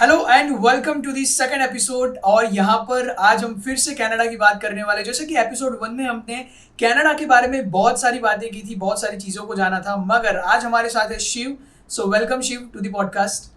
Hello and welcome to the second episode. और यहाँ पर आज हम फिर से कनाडा की बात करने वाले। जैसे कि एपिसोड 1 में हमने कनाडा के बारे में बहुत सारी बातें की थी, बहुत सारी चीज़ों को जाना था, मगर आज हमारे साथ है Shiv. So welcome Shiv to the podcast.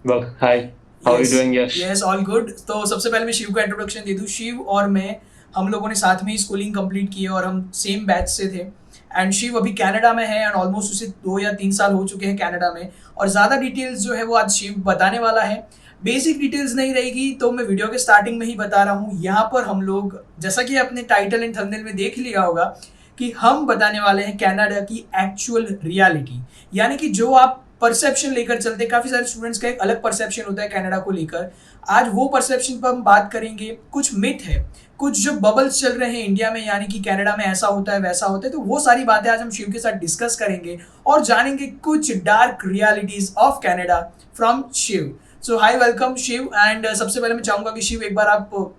Well, hi. How are you yes, doing, Yash? Yes, all good. तो सबसे पहले मैं शिव का इंट्रोडक्शन दे दूँ। शिव और मैं, हम लोगों ने साथ में ही स्कूलिंग कंप्लीट की है और हम सेम बैच से थे। एंड शिव अभी कनाडा में है एंड ऑलमोस्ट उसे 2 या 3 साल हो चुके हैं कनाडा में। और ज़्यादा डिटेल्स जो है वो आज शिव बताने वाला है। बेसिक डिटेल्स नहीं रहेगी तो मैं वीडियो के स्टार्टिंग में ही बता रहा हूँ। यहाँ पर हम लोग, जैसा कि अपने टाइटल एंड थंबनेल में देख लिया होगा, कि हम बताने वाले हैं कनाडा की एक्चुअल रियलिटी। यानी कि जो आप परसेप्शन लेकर चलते हैं, काफ़ी सारे स्टूडेंट्स का एक अलग परसेप्शन होता है कनाडा को लेकर। आज वो परसेप्शन पर हम बात करेंगे। कुछ मिथ है, कुछ जो बबल्स चल रहे हैं इंडिया में, यानी कि कनाडा में ऐसा होता है वैसा होता है, तो वो सारी बातें आज हम शिव के साथ डिस्कस करेंगे और जानेंगे कुछ dark realities of Canada from Shiv. So hi, welcome Shiv. And सबसे पहले मैं चाहूंगा कि शिव, एक बार आप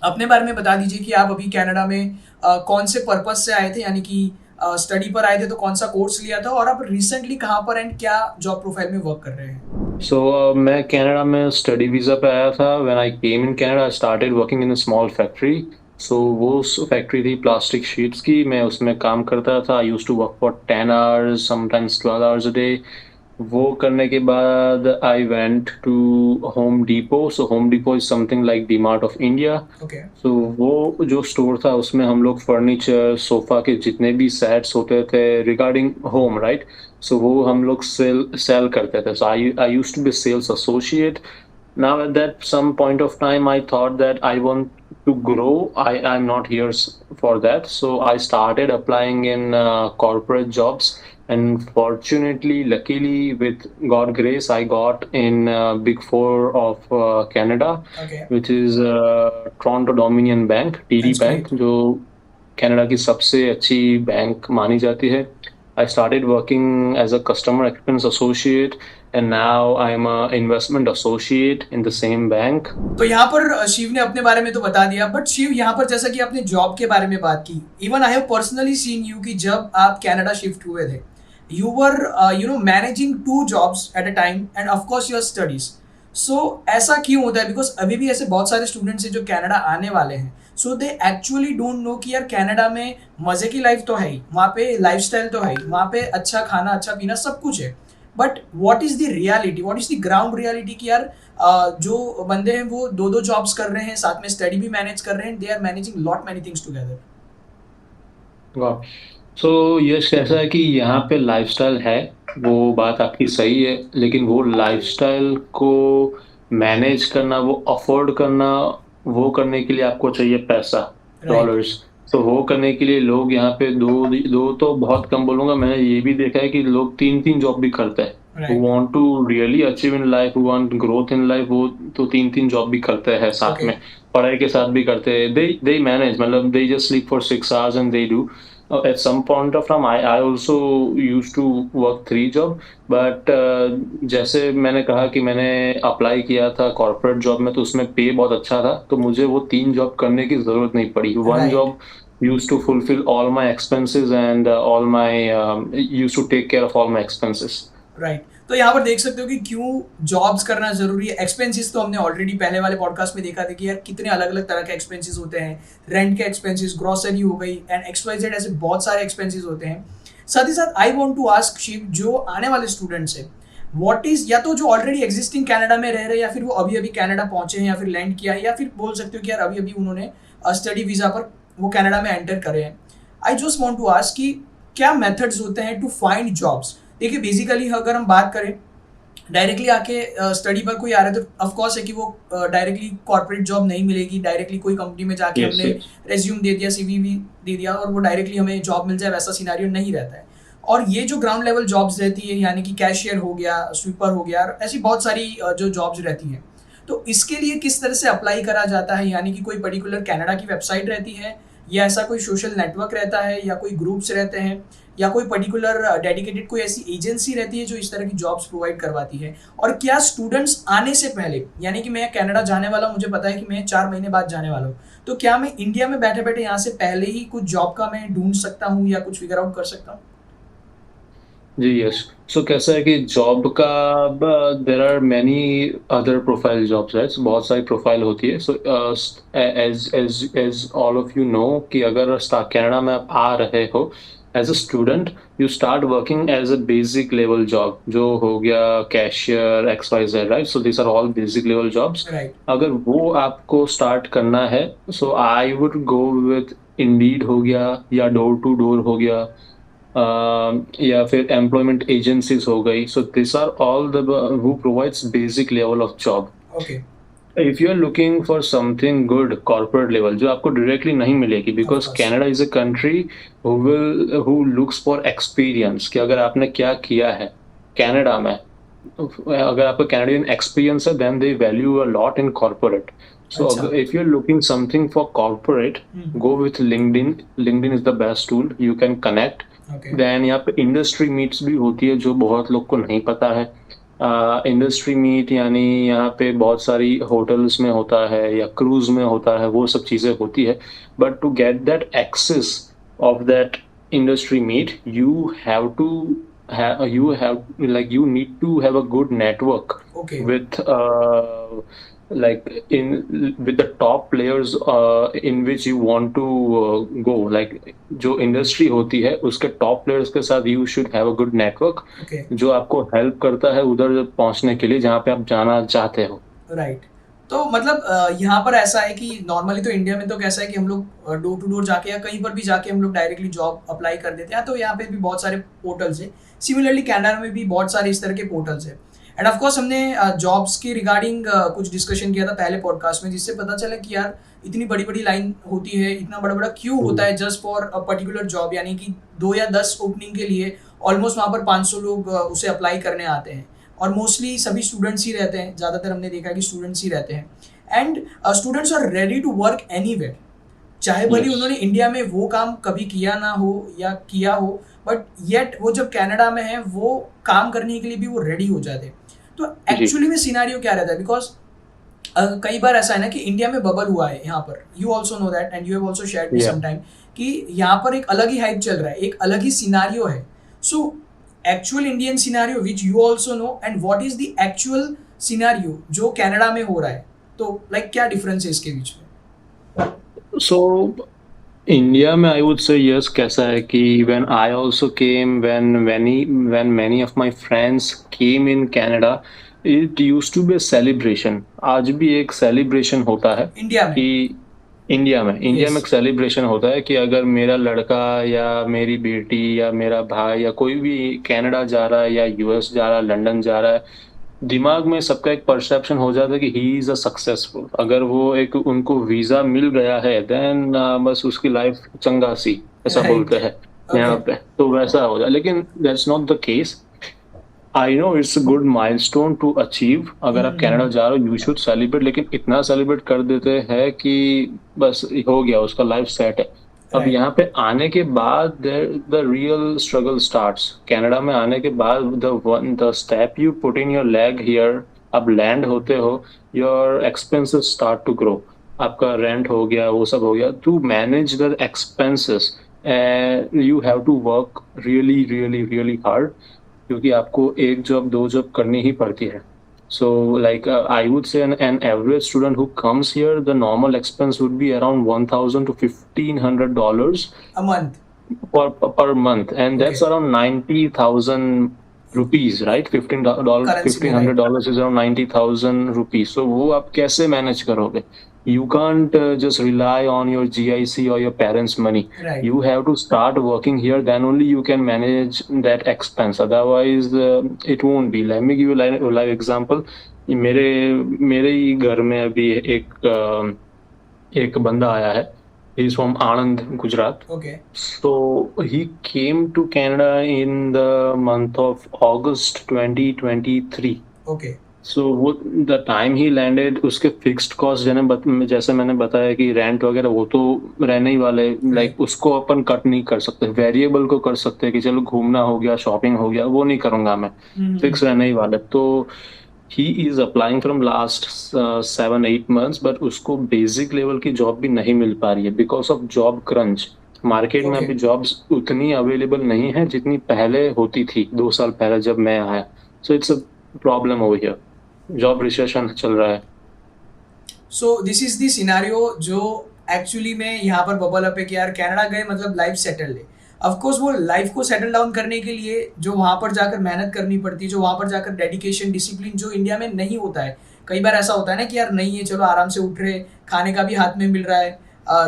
अपने बारे में बता दीजिए कि आप अभी कनाडा में कौन से पर्पज से आए थे, यानी कि स्टडी पर आए थे तो कौन सा कोर्स लिया था, और आप रिसेंटली कहाँ पर एंड क्या जॉब प्रोफाइल में वर्क कर रहे हैं। मैं कनाडा में स्टडी वीज़ा पे आया था। When I came in Canada I started working in a small factory. वो फैक्ट्री थी प्लास्टिक शीट्स की। मैं उसमें काम करता था। I used to work for 10 hours, sometimes 12 hours a day. वो करने के बाद I went to Home Depot. Home Depot is something like DMart of India. Okay. So वो जो स्टोर था उसमें हम लोग फर्नीचर, सोफ़ा के जितने भी सेट्स होते थे रिगार्डिंग होम, राइट? सो वो हम लोग सेल सेल करते थे। So I used to be sales associate. Now at that some point of time I thought that I want to grow. I'm not here for that. So I started applying in corporate jobs, and fortunately, luckily, with God grace, I got in Big Four of Canada, okay, which is Toronto Dominion Bank, TD that's Bank, great. जो Canada की सबसे अच्छी bank मानी जाती है। I started working as a customer experience associate, and now I'm a investment associate in the same bank. तो यहाँ पर शिव ने अपने बारे में तो बता दिया, बट शिव यहाँ पर जैसा कि आपने जॉब के बारे में बात की, even I have personally seen you कि जब आप कनाडा शिफ्ट हुए थे, you were managing 2 jobs at a time and of course your studies. So ऐसा क्यों होता है? बिकॉज अभी भी ऐसे बहुत सारे स्टूडेंट्स हैं जो कनाडा आने वाले हैं, सो दे एक्चुअली डोंट नो कि यार कनाडा में मजे की लाइफ तो है ही, वहाँ पे लाइफस्टाइल तो है ही, वहाँ पे अच्छा खाना अच्छा पीना सब कुछ है। But what is the reality, what is the ground reality कि यार जो बंदे हैं वो 2 जॉब्स कर रहे हैं, साथ में स्टडी भी मैनेज कर रहे हैं, they are managing lot many things together. वाह! सो यश, कैसा है कि यहाँ पे लाइफ़स्टाइल है, वो बात आपकी सही है, लेकिन वो लाइफ़स्टाइल को मैनेज करना, वो अफ़ोर्ड करना, वो करने के लिए आपको चाहिए पैसा, राइट, डॉलर्स। तो वो करने के लिए लोग यहाँ पे 2 तो बहुत कम बोलूँगा, मैंने ये भी देखा है कि लोग 3-3 जॉब भी करते हैं। Who right. Want to really achieve in life, who want growth in life, वो तो 3-3 जॉब भी करते हैं साथ ओके, में, पढ़ाई के साथ भी करते हैं। दे मैनेज, मतलब they just sleep for 6 hours and they do. At some point of time, I also used to work 3 job, but जैसे मैंने कहा कि मैंने अप्लाई किया था कॉर्पोरेट जॉब में, तो उसमें पे बहुत अच्छा था, तो मुझे वो 3 जॉब करने की ज़रूरत नहीं पड़ी। 1 right, job used to fulfill all my expenses and all my used to take care of all my expenses. Right. तो यहाँ पर देख सकते हो कि क्यों जॉब्स करना जरूरी है। एक्सपेंसेस तो हमने ऑलरेडी पहले वाले पॉडकास्ट में देखा था कि यार कितने अलग अलग तरह के एक्सपेंसेस होते हैं। रेंट के एक्सपेंसेस, ग्रोसरी हो गई एंड XYZ, ऐसे बहुत सारे एक्सपेंसेस होते हैं। साथ ही साथ I want to ask Shiv, जो आने वाले स्टूडेंट्स हैं, व्हाट इज, या तो जो ऑलरेडी एग्जिस्टिंग कनाडा में रह रहे हैं, या फिर वो अभी अभी कनाडा पहुंचे हैं या फिर लैंड किया है, या फिर बोल सकते हो कि यार अभी अभी उन्होंने स्टडी वीजा पर वो कनाडा में एंटर करे हैं। I just want to ask कि क्या मेथड्स होते हैं टू फाइंड जॉब्स। देखिए बेसिकली अगर हम बात करें, डायरेक्टली आके स्टडी पर कोई आ रहा है तो ऑफ कोर्स है कि वो डायरेक्टली कॉर्पोरेट जॉब नहीं मिलेगी। डायरेक्टली कोई कंपनी में जाके Yes, हमने yes. रेज्यूम दे दिया, सीवी भी दे दिया और वो डायरेक्टली हमें जॉब मिल जाए, वैसा सिनेरियो नहीं रहता है। और ये जो ग्राउंड लेवल जॉब्स रहती है, यानी कि कैशियर हो गया, स्वीपर हो गया, ऐसी बहुत सारी जो जॉब्स रहती हैं, तो इसके लिए किस तरह से अप्लाई करा जाता है? यानी कि कोई पर्टिकुलर कनाडा की वेबसाइट रहती है, या ऐसा कोई सोशल नेटवर्क रहता है, या कोई ग्रुप्स रहते हैं, या कोई पर्टिकुलर डेडिकेटेड कोई ऐसी एजेंसी रहती है जो इस तरह की जॉब्स प्रोवाइड करवाती है? और क्या स्टूडेंट्स आने से पहले, यानी कि मैं कनाडा जाने वाला हूँ, मुझे पता है कि मैं 4 महीने बाद जाने वाला हूँ, तो क्या मैं इंडिया में बैठे बैठे यहाँ से पहले ही कुछ जॉब का मैं ढूंढ सकता हूँ या कुछ फिगर आउट कर सकता हूँ? जी, यस। सो कैसा है कि जॉब का there are many other profile jobs, right? बहुत सारी प्रोफाइल होती है। So as as as all of you know कि अगर कनाडा में आप आ रहे हो as a student, you start working as a basic level job, जो हो गया cashier, x y z, right? So these are all basic level jobs. Right. अगर वो आपको स्टार्ट करना है, so I would go with Indeed हो गया, या डोर टू डोर हो गया, या फिर एम्प्लॉयमेंट एजेंसीज हो गई। So this are all the who provides basic level of job. Okay. If you are looking for something good corporate level, जो आपको डायरेक्टली नहीं मिलेगी, of because course. Canada is a country who looks for experience, कि अगर आपने क्या किया है कनाडा में, अगर आपका कैनेडियन एक्सपीरियंस है, then they value a lot in corporate. So अच्छा। If you are looking something for corporate, hmm. Go with LinkedIn. LinkedIn is the best tool, you can connect. Okay. Then यहाँ पे industry meets भी होती है, जो बहुत लोग को नहीं पता है। इंडस्ट्री मीट यानी यहाँ पे बहुत सारी होटल्स में होता है या क्रूज में होता है, वो सब चीज़ें होती है। But to get that access of that industry meet, you have like you need to have a good network okay. with like in with the top players in which you want to go, like जो industry होती है उसके top players के साथ you should have a good network, okay. जो आपको help करता है उधर पहुंचने के लिए जहाँ पे आप जाना चाहते हो। राइट। तो मतलब यहाँ पर ऐसा है कि नॉर्मली तो इंडिया में तो कैसा है कि हम लोग डोर टू डोर जाके या कहीं पर भी जाके हम लोग डायरेक्टली जॉब अप्लाई कर देते हैं, तो यहाँ पे भी बहुत सारे पोर्टल्स हैं। सिमिलरली कनाडा में भी बहुत सारे इस तरह के पोर्टल्स हैं। एंड ऑफ कोर्स हमने जॉब्स के रिगार्डिंग कुछ डिस्कशन किया था पहले पॉडकास्ट में, जिससे पता चला कि यार इतनी बड़ी बड़ी लाइन होती है, इतना बड़ा बड़ा क्यू होता है just for a particular job, यानी कि 2 या 10 ओपनिंग के लिए ऑलमोस्ट वहाँ पर 500 लोग उसे अप्लाई करने आते हैं। और मोस्टली सभी स्टूडेंट्स ही रहते हैं, ज़्यादातर हमने देखा है कि स्टूडेंट्स ही रहते हैं। And students are ready to work anywhere, चाहे भले यस। उन्होंने इंडिया में वो काम कभी किया ना हो या किया हो, बट येट वो जब कनाडा में है वो काम करने के लिए भी वो रेडी हो जाते हैं। तो जी। एक्चुअली में सिनारियो क्या रहता है, बिकॉज कई बार ऐसा है ना कि इंडिया में बबल हुआ है यहाँ पर, you also know that and you have also shared me या सम टाइम, कि यहाँ पर एक अलग ही हाइप चल रहा है, एक अलग ही सिनारियो है। So actual Indian scenario which you also know, and what is the actual scenario जो कनाडा में हो रहा है, तो लाइक क्या डिफरेंस है इसके बीच में? सो इंडिया में आई वुड से यस, कैसा है कि when I also came, when many of my friends came in Canada, it used to be a celebration. आज भी एक सेलिब्रेशन होता है इंडिया में। कि इंडिया में यस। एक सेलिब्रेशन होता है कि अगर मेरा लड़का या मेरी बेटी या मेरा भाई या कोई भी कनाडा जा रहा है या यूएस जा रहा है, लंदन जा रहा है, दिमाग में सबका एक परसेप्शन हो जाता है कि ही इज अ सक्सेसफुल। अगर वो एक उनको वीजा मिल गया है, देन बस उसकी लाइफ चंगा सी, ऐसा राइट। बोलते हैं यहाँ ओके। पे, तो वैसा हो जाए। लेकिन that's not the case. I know it's a good milestone to achieve. अगर आप कनाडा जा रहे हो, यू शुड सेलिब्रेट, लेकिन इतना सेलिब्रेट कर देते हैं कि बस हो गया, उसका लाइफ सेट है। अब राइट। यहाँ पे आने के बाद the real struggle starts. Canada में आने के बाद the step you put in your leg here, अब लैंड होते हो, your expenses start to grow. आपका रेंट हो गया, वो सब हो गया। To manage the expenses you have to work really really really hard, क्योंकि आपको एक जॉब दो जॉब करनी ही पड़ती है। So like I would say an average student who comes here, the normal expense would be around 1,000 to $1,500 a month. per month, and that's okay. around 90,000 rupees, right? $15, currency में, right. $1,500 is around 90,000 rupees. So वो आप कैसे manage करोगे? You can't just rely on your GIC or your parents' money. Right. You have to start working here, then only you can manage that expense. Otherwise, it won't be. Let me give you a live example. मेरे मेरे ही घर में अभी एक बंदा आया है। He is from Anand, Gujarat. Okay. So he came to Canada in the month of August 2023. Okay. So वो the time he landed, उसके fixed cost जैसे मैंने बताया कि रेंट वगैरह वो तो रहने ही वाले, लाइक उसको अपन कट नहीं कर सकते। वेरिएबल को कर सकते हैं कि चलो घूमना हो गया, शॉपिंग हो गया, वो नहीं करूंगा मैं, फिक्स रहने ही वाले। तो he is applying from last 7-8 months, but उसको बेसिक लेवल की जॉब भी नहीं मिल पा रही है because of job crunch. Market में ओके। अभी जॉब्स उतनी अवेलेबल नहीं है जितनी पहले होती थी 2 साल पहले जब मैं आया। So it's a problem over here, job recession चल रहा है। सो दिस इज द सिनेरियो जो एक्चुअली में यहाँ पर बबल अप है कि यार कनाडा गए मतलब लाइफ सेटल है। ऑफ कोर्स वो लाइफ को सेटल डाउन करने के लिए जो वहाँ पर जाकर मेहनत करनी पड़ती है, जो वहाँ पर जाकर डेडिकेशन डिसिप्लिन जो इंडिया में नहीं होता है। कई बार ऐसा होता है ना कि यार नहीं है, चलो आराम से उठ रहे, खाने का भी हाथ में मिल रहा है,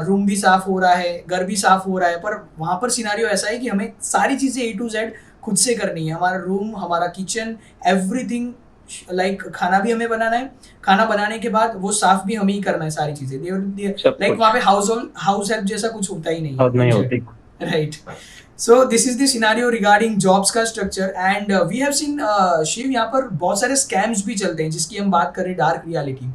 रूम भी साफ हो रहा है, घर भी साफ हो रहा है, पर वहाँ पर सिनारियो ऐसा है कि हमें सारी चीज़ें ए टू जेड खुद से करनी है। हमारा रूम, हमारा किचन, एवरीथिंग, लाइक खाना भी हमें बनाना है, खाना बनाने के बाद वो साफ भी हमें ही करना है सारी चीजें। सब लाइक वहाँ कुछ पे हाउस हेल्प जैसा कुछ होता ही नहीं अब है नहीं इन होती। General, right. So this is the scenario regarding jobs का structure and we have seen Shiv, यहाँ पर बहुत सारे स्कैम्स भी चलते हैं जिसकी हम बात करें, dark reality.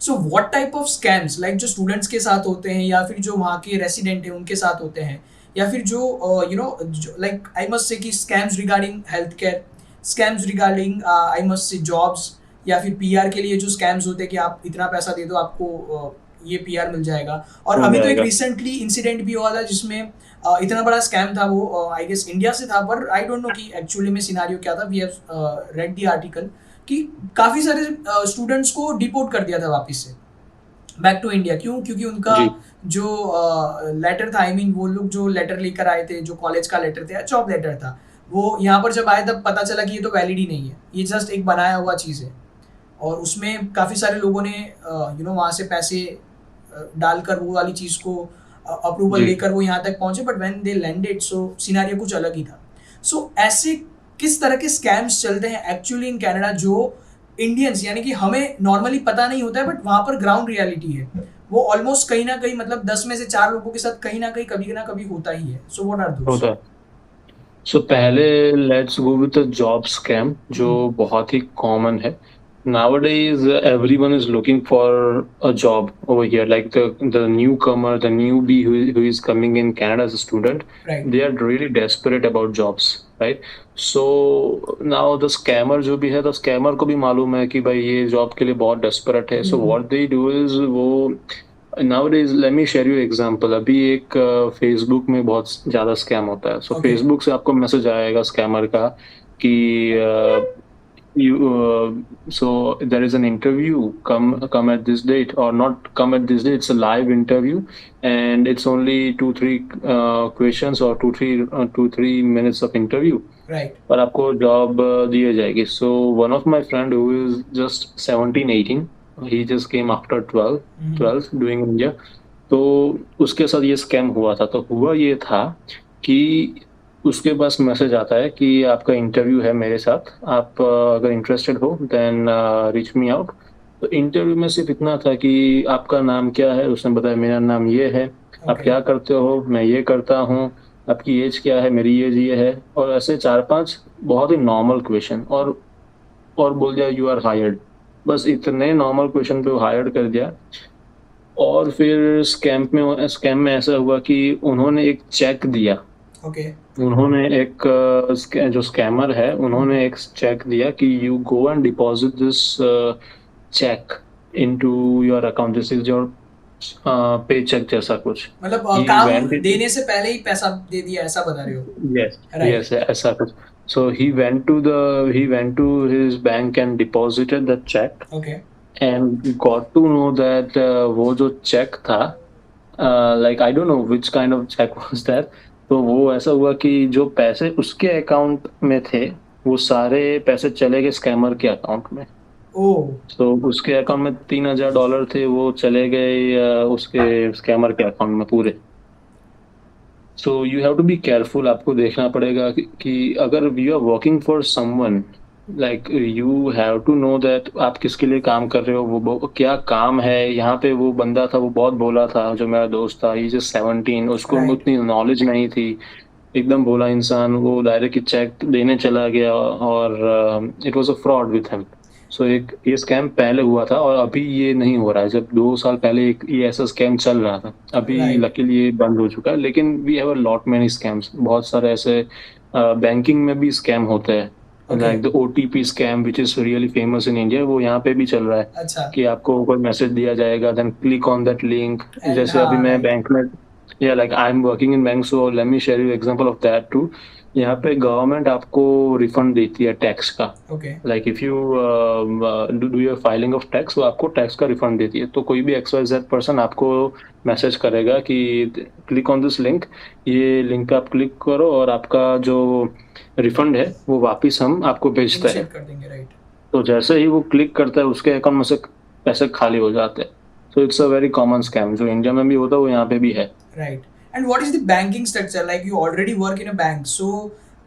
So what type of scams, like जो स्टूडेंट्स के साथ होते हैं या फिर जो वहाँ के रेसिडेंट हैं उनके साथ होते हैं, या फिर जो you know, like I must say कि scams regarding health care, scams regarding I must say jobs, या फिर पीआर के लिए जो स्कैम्स होते हैं कि आप इतना पैसा दे दो आपको ये पीआर मिल जाएगा। और हो अभी तो एक जाएगा। रिसेंटली इंसिडेंट भी हुआ था जिसमें इतना बड़ा स्कैम था, वो आई गेस इंडिया से था, पर आई डोंट नो कि एक्चुअली में सिनारियो क्या था। We have read the article कि काफ़ी सारे स्टूडेंट्स को डिपोर्ट कर दिया था वापस से बैक टू इंडिया। क्यों? क्योंकि उनका जी। जो लेटर था, आई मीन वो लोग जो लेटर लेकर आए थे, जो कॉलेज का लेटर था या जॉब लेटर था, वो यहाँ पर जब आए तब पता चला कि ये तो वैलिड ही नहीं है, ये जस्ट एक बनाया हुआ चीज़ है। और उसमें काफ़ी सारे लोगों ने वहाँ से पैसे डालकर वो वाली चीज़ को अप्रूवल जी। लेकर वो यहाँ तक पहुँचे, but when they landed so scenario कुछ अलग ही था। सो ऐसे किस तरह के स्कैम्स चलते हैं एक्चुअली इन कनाडा, जो इंडियंस यानी कि हमें नॉर्मली पता नहीं होता है, बट वहाँ पर ग्राउंड रियलिटी है, वो ऑलमोस्ट कहीं ना कहीं, मतलब 10 में से 4 लोगों के साथ कहीं ना कभी होता ही है। So what are those? होता है। सो पहले let's go with the job scam जो बहुत ही कॉमन है। Nowadays, everyone is looking for a job over here. Like the newcomer, the newbie who is coming in Canada as a student, right. they are really desperate about jobs, right? So now the scammer जो भी है, the scammer को भी मालूम है कि भाई ये जॉब के लिए बहुत desperate है। So what they do is वो nowadays let me share you example। अभी एक फेसबुक में बहुत ज़्यादा स्कैम होता है। So okay. फेसबुक से आपको मैसेज आएगा स्कैमर का कि you so there is an interview, come at this date, or not come at this date, it's a live interview and it's only 2-3 questions or 2-3 minutes of interview, right. पर आपको job दी जाएगी। So one of my friend who is just 17-18, he just came after 12th doing India। तो उसके साथ ये scam हुआ था। तो हुआ ये था कि उसके पास मैसेज आता है कि आपका इंटरव्यू है मेरे साथ, आप अगर इंटरेस्टेड हो देन रीच मी आउट। तो इंटरव्यू में सिर्फ इतना था कि आपका नाम क्या है, उसने बताया मेरा नाम ये है, आप ओके। क्या करते हो, मैं ये करता हूँ, आपकी एज क्या है, मेरी एज ये है, और ऐसे 4-5 बहुत ही नॉर्मल क्वेश्चन, और बोल दिया यू आर हायर्ड। बस इतने नॉर्मल क्वेश्चन पे वो हायर्ड कर दिया। और फिर स्कैम में ऐसा हुआ कि उन्होंने एक चेक दिया। ओके। उन्होंने एक जो स्कैमर है उन्होंने एक चेक दिया कि you go and deposit this cheque into your account, this is your pay cheque जैसा कुछ। मतलब He काम went देने से पहले ही पैसा दे दिया, ऐसा बता रहे हो? yes, right. yes, ऐसा कुछ। So he went to his bank and deposited the check okay. and got to know that वो जो चेक था, like I don't know which kind of cheque was that. तो वो ऐसा हुआ कि जो पैसे उसके अकाउंट में थे वो सारे पैसे चले गए स्कैमर के अकाउंट में। ओह। तो उसके अकाउंट में $3000 थे, वो चले गए उसके स्कैमर के अकाउंट में पूरे। So you have to be careful. आपको देखना पड़ेगा कि अगर you are working for someone, like you have to know that आप किसके लिए काम कर रहे हो, वो क्या काम है। यहाँ पे वो बंदा था, वो बहुत भोला था, जो मेरा दोस्त था, ही जस्ट 17, उसको राइट। उतनी नॉलेज नहीं थी, एकदम भोला इंसान। वो डायरेक्ट चेक देने चला गया और it was a fraud with him. So एक ये स्कैम पहले हुआ था और अभी ये नहीं हो रहा है। जब 2 साल पहले एक ये ऐसा स्कैम चल रहा था, अभी राइट। लकीली ये बंद हो चुका है। लेकिन we have a lot many scams, बहुत सारे ऐसे बैंकिंग में भी स्कैम होते हैं, okay. Like the OTP scam which is really famous in India, वो यहाँ पे भी चल रहा है अच्छा। कि आपको कोई मैसेज दिया जाएगा, then click on that link. And जैसे अभी हाँ, मैं right. Yeah, like I'm working in bank, so let me share you example of that too. यहाँ पे गवर्नमेंट आपको रिफंड देती है टैक्स का. Okay like if you do your filing of tax, वो आपको टैक्स का रिफंड देती है. तो कोई भी XYZ पर्सन आपको मैसेज करेगा कि क्लिक ऑन दिस लिंक, ये लिंक पे आप क्लिक करो और आपका जो रिफंड है वो वापस हम आपको भेजते हैं. इनिशिएट कर देंगे, राइट? तो जैसे ही वो क्लिक करता है उसके अकाउंट में से पैसे खाली हो जाते हैं. So it's a very common scam. जो इंडिया में भी होता है वो यहाँ पे भी है. Right. And what is the banking structure? Like you already work in a bank, so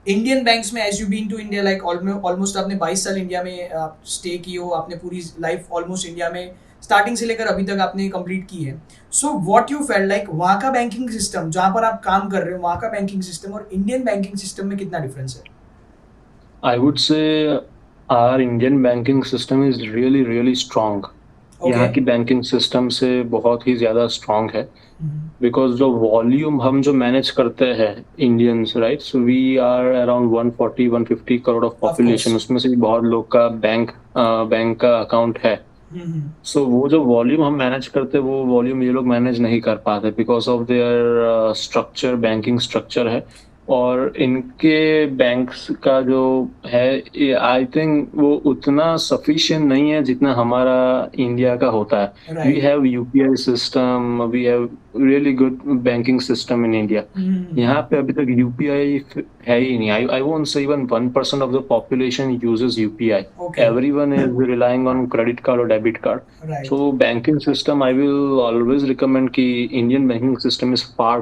Indian banks में as you been to India, like almost आपने 22 साल इंडिया में स्टे की हो, आपने पूरी लाइफ ऑलमोस्ट इंडिया में स्टार्टिंग से लेकर अभी तक आपने कंप्लीट की है. So what you felt like वहाँ का बैंकिंग सिस्टम जहाँ पर आप काम कर रहे हो, वहाँ का बैंकिंग सिस्टम और इंडियन बैंकिंग सिस्टम में कितना डिफरेंस है? I would say our Indian banking system is really really strong. यहाँ Okay. की बैंकिंग सिस्टम से बहुत ही ज़्यादा स्ट्रांग है. Mhm. बिकॉज जो वॉल्यूम हम जो मैनेज करते हैं Indians, right, so we are around 140-150 crore of population. course. उसमें से भी बहुत लोग का बैंक का अकाउंट है. Mhm. सो वो जो वॉल्यूम हम मैनेज करते हैं वो वॉल्यूम ये लोग मैनेज नहीं कर पाते because of their structure, banking structure है. और इनके बैंक्स का जो है आई थिंक वो उतना सफिशिएंट नहीं है जितना हमारा इंडिया का होता है. We Right. Have UPI system, we have really good banking system in India. Mhm. यहाँ पे अभी तक UPI है ही नहीं. I won't say even 1% of the population uses UPI. Okay. Everyone is relying on credit card or debit card. Right. So banking system, I will always recommend कि Indian banking system is far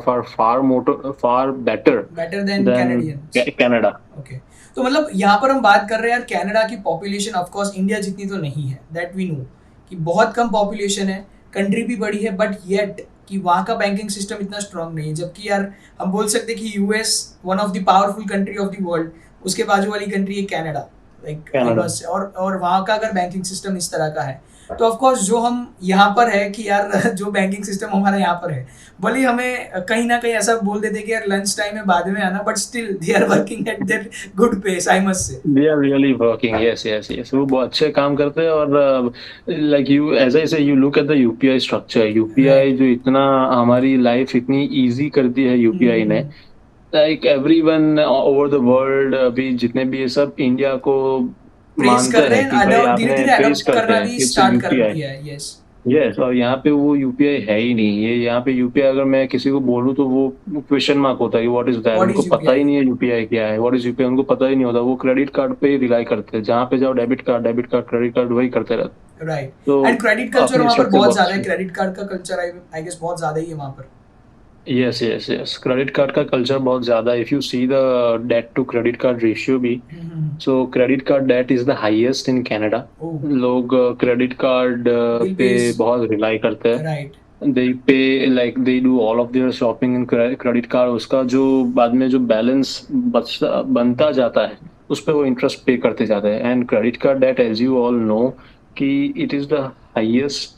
better Better than than Canadians. Canada. Okay. तो मतलब यहाँ पर हम बात कर रहे हैं यार, कनाडा की पॉपुलेशन ऑफ कोर्स इंडिया जितनी तो नहीं है, दैट वी नो कि बहुत कम पॉपुलेशन है, कंट्री भी बड़ी है, बट येट कि वहाँ का बैंकिंग सिस्टम इतना स्ट्रांग नहीं है. जबकि यार हम बोल सकते हैं कि US one of the powerful country of the world, उसके बाजू वाली कंट्री है कनाडा, लाइक Canada. और वहाँ का अगर बैंकिंग सिस्टम इस तरह का है तो ऑफ कोर्स जो हम यहाँ पर है कि यार जो बैंकिंग सिस्टम हमारा यहाँ पर है, भले ही हमें कहीं ना कहीं ऐसा बोल देते कि यार लंच टाइम में बाद में आना, but still they are working at their good pace, I must say. They are really working. Yes. वो बहुत अच्छे काम करते हैं. और like you, as I say, you look at the UPI structure. UPI Right. जो इतना हमारी लाइफ इतनी इजी कर दी है UPI ने. Like everyone over the world अभी जितने भी ये सब इंडिया को प्रेस मानते कर रहे हैं हैं, कि भाई धीरे धीरे आपने अडॉप्ट फेस करते करना हैं भी इट्स स्टार्ट कर UPI. दिया है. यस. यस. और यहाँ पे वो UPI है ही नहीं. ये यहाँ पे UPI अगर मैं किसी को बोलूँ तो वो क्वेश्चन मार्क होता है कि व्हाट इज दैट. What उनको is पता UPI? ही नहीं है UPI क्या है. व्हाट इज UPI उनको पता ही नहीं होता. वो क्रेडिट कार्ड पे ही रिलाई करते हैं. जहाँ पे जाओ डेबिट कार्ड क्रेडिट कार्ड वही करते रहते. राइट. तो एंड क्रेडिट कल्चर अपनी वहाँ पर structure बहुत बहुत ज्यादा है, अच्छी. क्रेडिट कार्ड का कल्चर आई गेस बहुत ज्यादा ही है वहाँ पर. यस. क्रेडिट कार्ड का कल्चर बहुत ज्यादा है. If you see the debt to credit card ratio भी, so credit card debt is the highest in Canada. Oh. लोग क्रेडिट कार्ड Bill पे pays. बहुत रिलाई करते हैं. Right. they pay like they do all of their shopping in credit card. उसका जो बाद में जो बैलेंस बनता जाता है उस पे वो इंटरेस्ट पे करते जाते हैं. And credit card debt as you all know कि it is the highest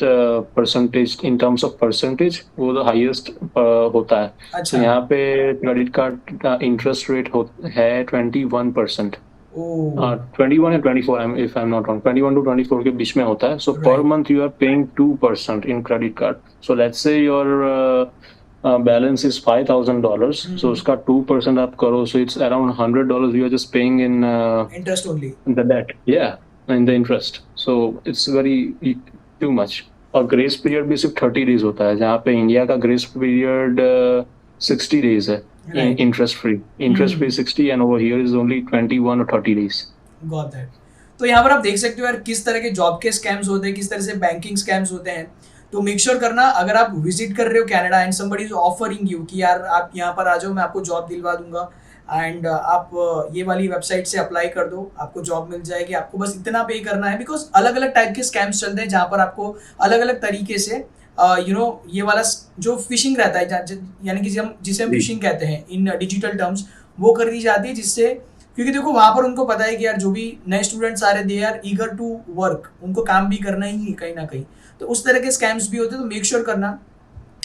percentage in terms of percentage. वो द हाईएस्ट होता है. अच्छा. तो यहाँ पे क्रेडिट कार्ड का इंटरेस्ट रेट है 21%. ओह. 21 या 24 if I'm not wrong, 21 to 24 के बीच में होता है. So per Right. month you are paying 2% in credit card. So let's say your balance is $5,000. So उसका 2% आप करो, so it's around $100 you are just paying in interest only. the debt. Yeah, in the interest. So it's very too much. और grace period भी सिर्फ 30 days होता है, जहाँ पे इंडिया का ग्रेस पीरियड 60 डेज है. Right. Interest free 60 and over here is only 21 or 30 days. Got that. तो यहाँ पर आप देख सकते हो यार किस तरह के जॉब के स्कैम्स होते हैं, किस तरह से बैंकिंग स्कैम्स होते हैं. तो मेक श्योर करना अगर आप विजिट कर रहे हो Canada and somebody is offering you कि यार आप यहाँ पर आ जाओ, मैं आपको जॉब दिलवा दूंगा एंड आप ये वाली वेबसाइट से अप्लाई कर दो, आपको जॉब मिल जाएगी. आपको बस इतना पे करना है, बिकॉज अलग अलग टाइप के स्कैम्स चलते हैं जहाँ पर आपको अलग अलग तरीके से ये वाला जो फिशिंग रहता है, यानी कि जिसे हम फिशिंग कहते हैं इन डिजिटल टर्म्स, वो कर दी जाती है. जिससे क्योंकि देखो वहाँ पर उनको पता है कि यार जो भी नए स्टूडेंट्स आ रहे they are eager to work, उनको काम भी करना ही है कहीं ना कहीं. तो उस तरह के स्कैम्स भी होते हैं. तो मेक श्योर करना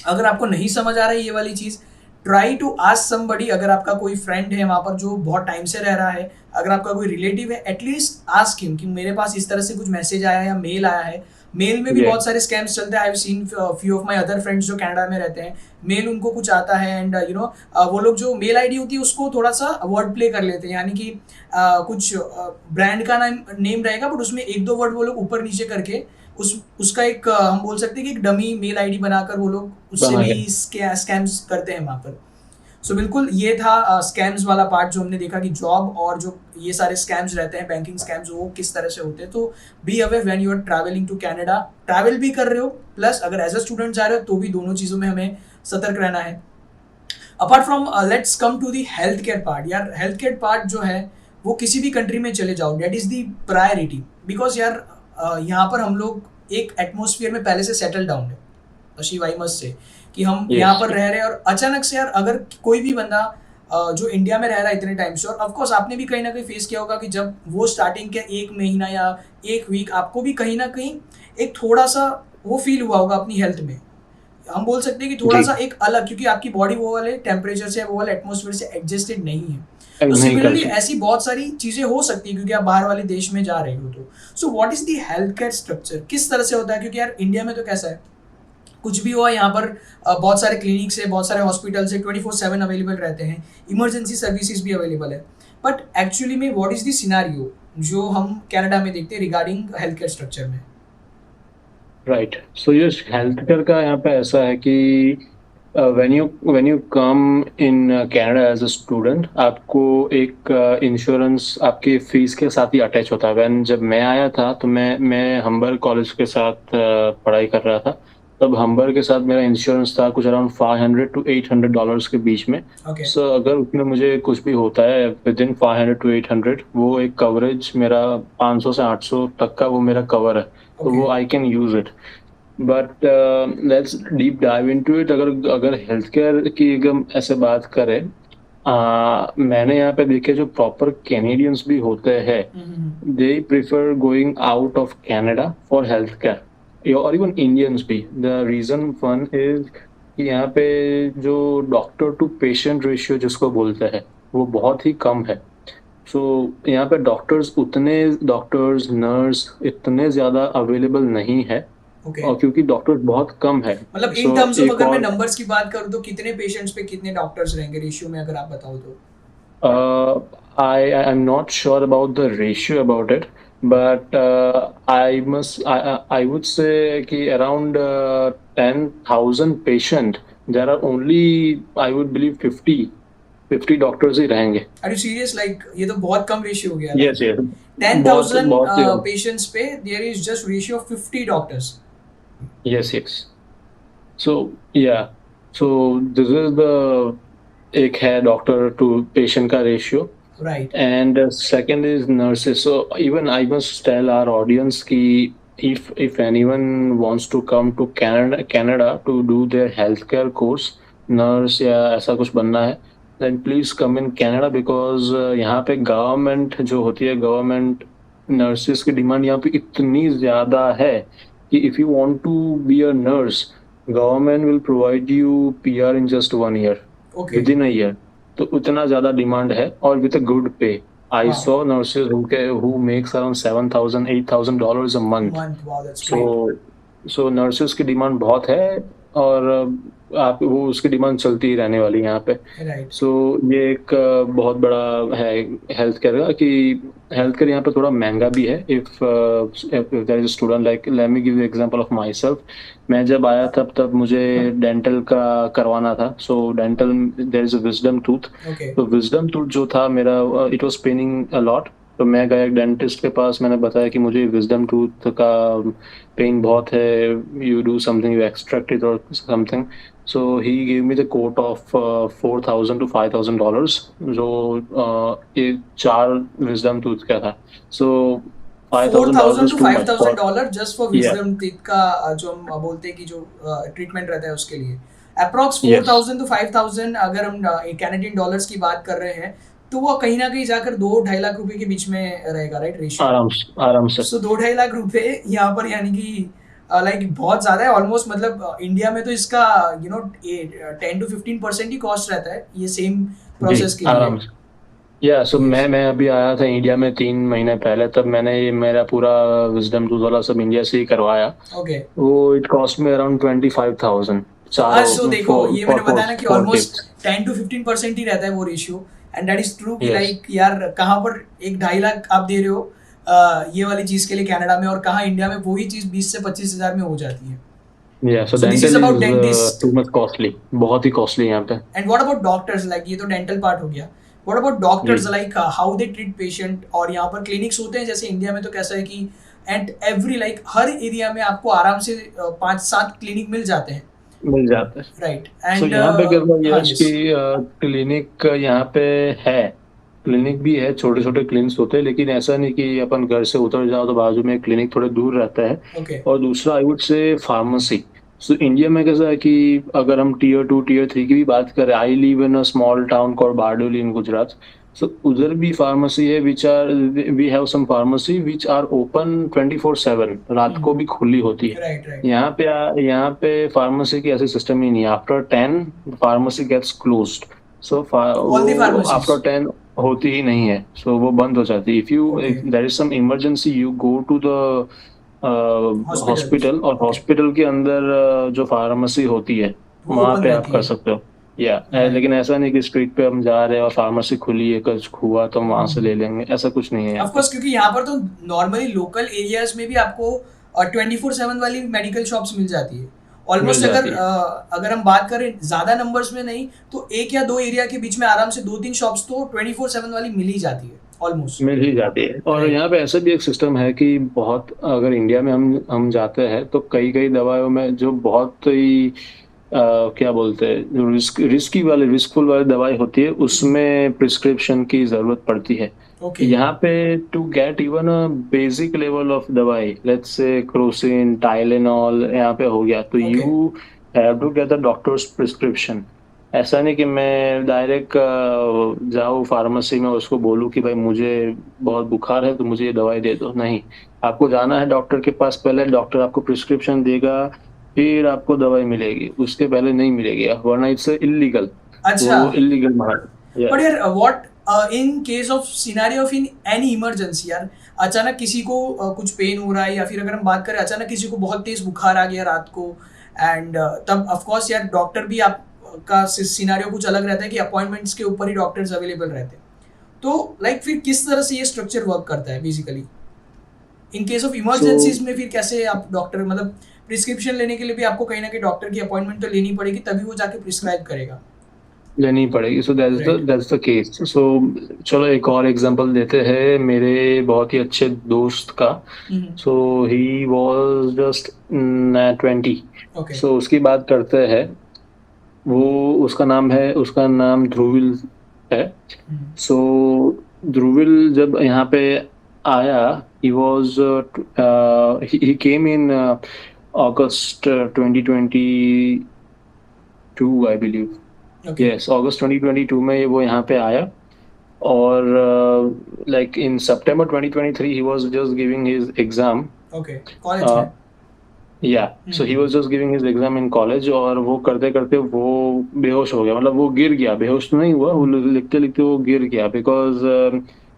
अगर आपको नहीं समझ आ रहा है ये वाली चीज़, ट्राई टू आस्क समबडी. अगर आपका कोई फ्रेंड है वहाँ पर जो बहुत टाइम से रह रहा है, अगर आपका कोई रिलेटिव है, एटलीस्ट आस्क हिम कि मेरे पास इस तरह से कुछ मैसेज आया है या मेल आया है, मेल में भी Yeah. बहुत सारे स्कैम्स चलते हैं। आई have scene few of my other friends जो कनाडा में रहते हैं, मेल उनको कुछ आता है एंड वो लोग जो मेल आईडी होती है उसको थोड़ा सा वर्ड प्ले कर लेते हैं, यानी कि कुछ ब्रांड का नेम रहेगा बट उसमें एक दो वर्ड वो लोग ऊपर नीचे करके उसका एक हम बोल सकते हैं कि एक डमी मेल आईडी बनाकर वो लोग उससे बना भी स्कैम्स करते हैं वहाँ पर। सो बिल्कुल ये था स्कैम्स वाला पार्ट जो हमने देखा कि जॉब और जो ये सारे स्कैम्स रहते हैं, बैंकिंग स्कैम्स, वो किस तरह से होते हैं। तो be aware when you are travelling to Canada, travel भी कर रहे हो प्लस अगर एज अ स्टूडेंट जा रहे हो तो भी दोनों चीज़ों में हमें सतर्क रहना है। Apart from let's come to the health care part. यार हेल्थ केयर पार्ट जो है वो किसी भी कंट्री में चले जाओ that is the priority, because यार यहाँ पर हम लोग एक एटमोसफियर में पहले से सेटल डाउन है शिव, आई मस्ट से, कि हम Yes. यहाँ पर रह रहे हैं और अचानक से यार अगर कोई भी बंदा जो इंडिया में रह रहा है इतने टाइम से, और ऑफकोर्स आपने भी कहीं ना कहीं फेस किया होगा कि जब वो स्टार्टिंग के एक महीना या एक वीक आपको भी कहीं ना कहीं एक थोड़ा सा वो फील हुआ होगा अपनी हेल्थ में। हम बोल सकते हैं कि थोड़ा जी। सा एक अलग, क्योंकि आपकी बॉडी वो वाले टेम्परेचर से वो वाले एटमोसफियर से एडजस्टेड नहीं है। तो नहीं कर सिमिलरली सकते। ऐसी बहुत सारी चीजें हो सकती है क्योंकि आप बाहर वाले देश में जा रहे हो। तो सो what is the health care structure, किस तरह से होता है? क्योंकि यार इंडिया में तो कैसा है, कुछ भी हुआ यहाँ पर बहुत सारे क्लिनिक्स है, बहुत सारे हॉस्पिटल्स है, 24/7 अवेलेबल रहते हैं, इमरजेंसी सर्विसेज भी अवेलेबल है। बट एक्चुअली में व्हाट इज द सिनेरियो जो हम कनाडा में देखते हैं रिगार्डिंग हेल्थ केयर स्ट्रक्चर में? राइट, सो ये हेल्थ केयर का यहाँ पे ऐसा है कि when you come in Canada as a student, आपको एक इंश्योरेंस आपके फीस के साथ ही अटैच होता है। जब मैं आया था तो मैं हम्बर कॉलेज के साथ पढ़ाई कर रहा था, तब हम्बर के साथ मेरा इंश्योरेंस था कुछ अराउंड $500 to $800 के बीच में। ओके सो अगर उसमें मुझे कुछ भी होता है विद इन 500 to 800, वो एक कवरेज मेरा 500 से 800 तक का वो मेरा कवर है, तो ओके वो I can use it. But let's deep dive into it. अगर अगर हेल्थ केयर की अगर ऐसे बात करें, मैंने यहाँ पे देखे जो प्रॉपर कैनेडियंस भी होते हैं, they prefer going out of Canada for health care, और इवन इंडियंस भी। द रीजन वन इज कि यहाँ पे जो डॉक्टर टू पेशेंट रेशियो जिसको बोलते हैं वो बहुत ही कम है। सो यहाँ पे डॉक्टर्स नर्स इतने ज़्यादा अवेलेबल नहीं है, ओके। और क्योंकि डॉक्टर्स बहुत कम है। मतलब इन सो टर्म्स ऑफ एक अगर मैं और नंबर्स की बात करूँ तो कितने पेशेंट्स पे कितने डॉक्टर्स रहेंगे रेशियो में, अगर आप बताओ तो? I am not sure about the ratio about it, but I would say कि around 10,000 patient, there are only, I would believe, 50 doctors ही रहेंगे। Are you serious? लाइक ये तो बहुत कम रेशियो हो गया। Yes, yes. बहुत 10,000 बहुत ही कम। पेशेंट्स पे there is just ratio of 50 doctors. Yes, yes. So yeah, so this is the एक है डॉक्टर टू पेशेंट का ratio, right and second is nurses. So even I must tell our audience कि if anyone wants to come to Canada to do their healthcare course, nurse या ऐसा कुछ बनना है, then please come in Canada, because यहाँ पे government जो होती है, गवर्नमेंट नर्सेस की डिमांड यहाँ पे इतनी ज़्यादा है कि if you want to be a nurse, government will provide you PR in just 1 year, okay within a year. तो उतना ज़्यादा डिमांड है, और विद अ गुड पे। आई Wow. Saw nurses who makes around $7,000 $8,000 a month. Month. Wow that's great. So nurses की demand बहुत है, और आप वो उसकी डिमांड चलती ही रहने वाली है यहाँ पे। राइट सो ये एक बहुत बड़ा है हेल्थ केयर का, कि हेल्थ केयर यहाँ पे थोड़ा महंगा भी है। If there is student, like let me give you example of my self. मैं जब आया तब मुझे डेंटल का करवाना था। So dental, there is a wisdom tooth. Okay तो विजडम टूथ जो था मेरा, it was paining a lot. तो मैं गया एक डेंटिस्ट के पास, मैंने बताया कि मुझे विजडम टूथ का पेन बहुत है, you do something, you extract it और something. So he gave me the quote of $4,000 to $5,000, जो एक 4 wisdom tooth का था। So $5,000 $4,000 to is too much for, $5,000 just for yeah, wisdom teeth का जो हम बोलते हैं कि जो ट्रीटमेंट रहता है उसके लिए अप्रॉक्स yes, 4,000 to 5,000। अगर हम कैनेडियन डॉलर्स की बात कर रहे हैं तो वो कहीं ना कहीं जाकर 2-2.5 लाख रुपए के बीच में रहेगा, राइट रेशियो? आराम से। सो 2-2.5 लाख रुपए यहाँ पर, यानी कि लाइक बहुत ज्यादा है ऑलमोस्ट। मतलब इंडिया में तो इसका 10 to 15% ही कॉस्ट रहता है ये सेम जी, प्रोसेस के लिए। आराम से। या सो यस। मैं अभी आया था इंडिया में 3 महीने पहले, तब मैंने ये मेरा पूरा विजडम टूथ वाला सब इंडिया से ही करवाया। ओके। वो इट कॉस्ट में अराउंड 25,000 सो चारों देखो फॉर ये फॉर मैंने फॉर बताया ना कि फोर ऑलमोस्ट टिप्स। 10 to 15% ही रहता है वो ratio. And that is true कि यस लाइक यार कहाँ पर 1-2.5 लाख आप दे रहे हो ये वाली चीज के लिए कनाडा में, और कहाँ इंडिया में वही चीज 20 से 25 हज़ार में हो जाती है। या so so this is dental about is dentist. Too much costly, बहुत ही कॉस्टली यहाँ पे। And what about doctors, like ये तो डेंटल पार्ट हो गया। व्हाट अबाउट डॉक्टर्स, जी like how they treat patient? और यहाँ पर क्लिनिक्स होते हैं जैसे इंडिया में तो कैसा है कि at every like her area में आपको आराम से 5-7 क्लिनिक मिल जाते हैं, मिल जाता है। राइट? सो एंड यहाँ पे कैसा हाँ यश यस। की क्लिनिक यहाँ पे है, क्लिनिक भी है, छोटे छोटे क्लिनिक्स होते हैं, लेकिन ऐसा नहीं कि अपन घर से उतर जाओ तो बाजू में क्लिनिक थोड़े दूर रहता है। ओके। और दूसरा आई वुड से फार्मेसी। सो इंडिया में कैसा है कि अगर हम टीयर 2 टीयर 3 की भी बात करें, I live in a small town called Bardoli in Gujarat. So उधर भी फार्मेसी है, which are we have some pharmacy which are open 24/7, रात को भी खुली होती है। Right right. यहाँ पे फार्मेसी की ऐसी सिस्टम ही नहीं है। After 10 pharmacy gets closed. So all the वो फार्मेसीज। आफ्टर 10 होती ही नहीं है, सो वो बंद हो जाती है। Okay. If there is some emergency you go to the hospitals. Hospital, और ओके। हॉस्पिटल के अंदर जो फार्मेसी होती है वो वहाँ ओपन पे आप रहती कर है। सकते हो। राइट। लेकिन ऐसा नहीं कि स्ट्रीट पे हम जा रहे हैं और फार्मेसी खुली है, कुछ हुआ तो हम वहां से ले लेंगे, ऐसा कुछ नहीं है यहाँ ऑफ पे। कोर्स, क्योंकि यहाँ पर तो नॉर्मली लोकल एरियाज में भी आपको 24/7 वाली मेडिकल शॉप्स मिल जाती है मिल ऑलमोस्ट। अगर जाती है, अगर हम बात करें ज्यादा नंबर्स में नहीं तो एक या दो एरिया के बीच में आराम से 2-3 शॉप्स तो 24/7 वाली मिल ही जाती है ऑलमोस्ट। मिल ही जाती है। और राइट। यहाँ पे ऐसा भी एक सिस्टम है कि बहुत, अगर इंडिया में हम जाते हैं तो कई कई दवाइयों में जो बहुत ही क्या बोलते हैं, जो रिस्कफुल वाली दवाई होती है, उसमें प्रिस्क्रिप्शन की जरूरत पड़ती है। ओके। यहाँ पे to get even a basic level of दवाई, लेट्स से क्रोसिन टाइलेनॉल यहाँ पे हो गया, तो okay. You have to get the doctor's prescription. ऐसा नहीं कि मैं डायरेक्ट जाऊँ फार्मेसी में उसको बोलूँ कि भाई मुझे बहुत बुखार है तो मुझे ये दवाई दे दो, नहीं। आपको जाना है डॉक्टर के पास, पहले डॉक्टर आपको प्रिस्क्रिप्शन देगा, फिर आपको दवाई मिलेगी, उसके पहले नहीं मिलेगी, वरना इट्स इलीगल। अच्छा। वो इलीगल मार बट या यार what in case of scenario of in any emergency यार, अचानक किसी को कुछ पेन हो रहा है, या फिर अगर हम बात करें अचानक किसी को बहुत तेज बुखार आ गया रात को, एंड तब ऑफ कोर्स यार डॉक्टर भी आपका सिनेरियो कुछ अलग रहता है कि अपॉइंटमेंट्स के ऊपर ही डॉक्टर्स अवेलेबल रहते हैं। तो लाइक फिर किस तरह से ये स्ट्रक्चर वर्क करता है basically in case of so emergencies में? फिर कैसे आप डॉक्टर, मतलब प्रिस्क्रिप्शन लेने के लिए भी आपको कहीं ना कहीं डॉक्टर की अपॉइंटमेंट तो लेनी पड़ेगी, तभी वो जाके प्रिस्क्राइब करेगा। लेनी पड़ेगी। So right. That's the case. So चलो एक और एग्जांपल देते हैं मेरे बहुत ही अच्छे दोस्त का। सो ही वाज जस्ट 20। ओके। सो उसकी बात करते हैं। वो उसका नाम ध्रुविल है। सो ध्रुविल जब यहाँ पे आया, he was he came in August 2022 I believe। Okay. Yes, अगस्त 2022 में वो यहाँ पे आया। और लाइक इन सितंबर 2023 he was just giving his exam. Okay. College में। Yeah so he was just giving his exam in college, और वो करते करते वो बेहोश हो गया, मतलब वो गिर गया, बेहोश तो नहीं हुआ, वो लिखते लिखते वो गिर गया, because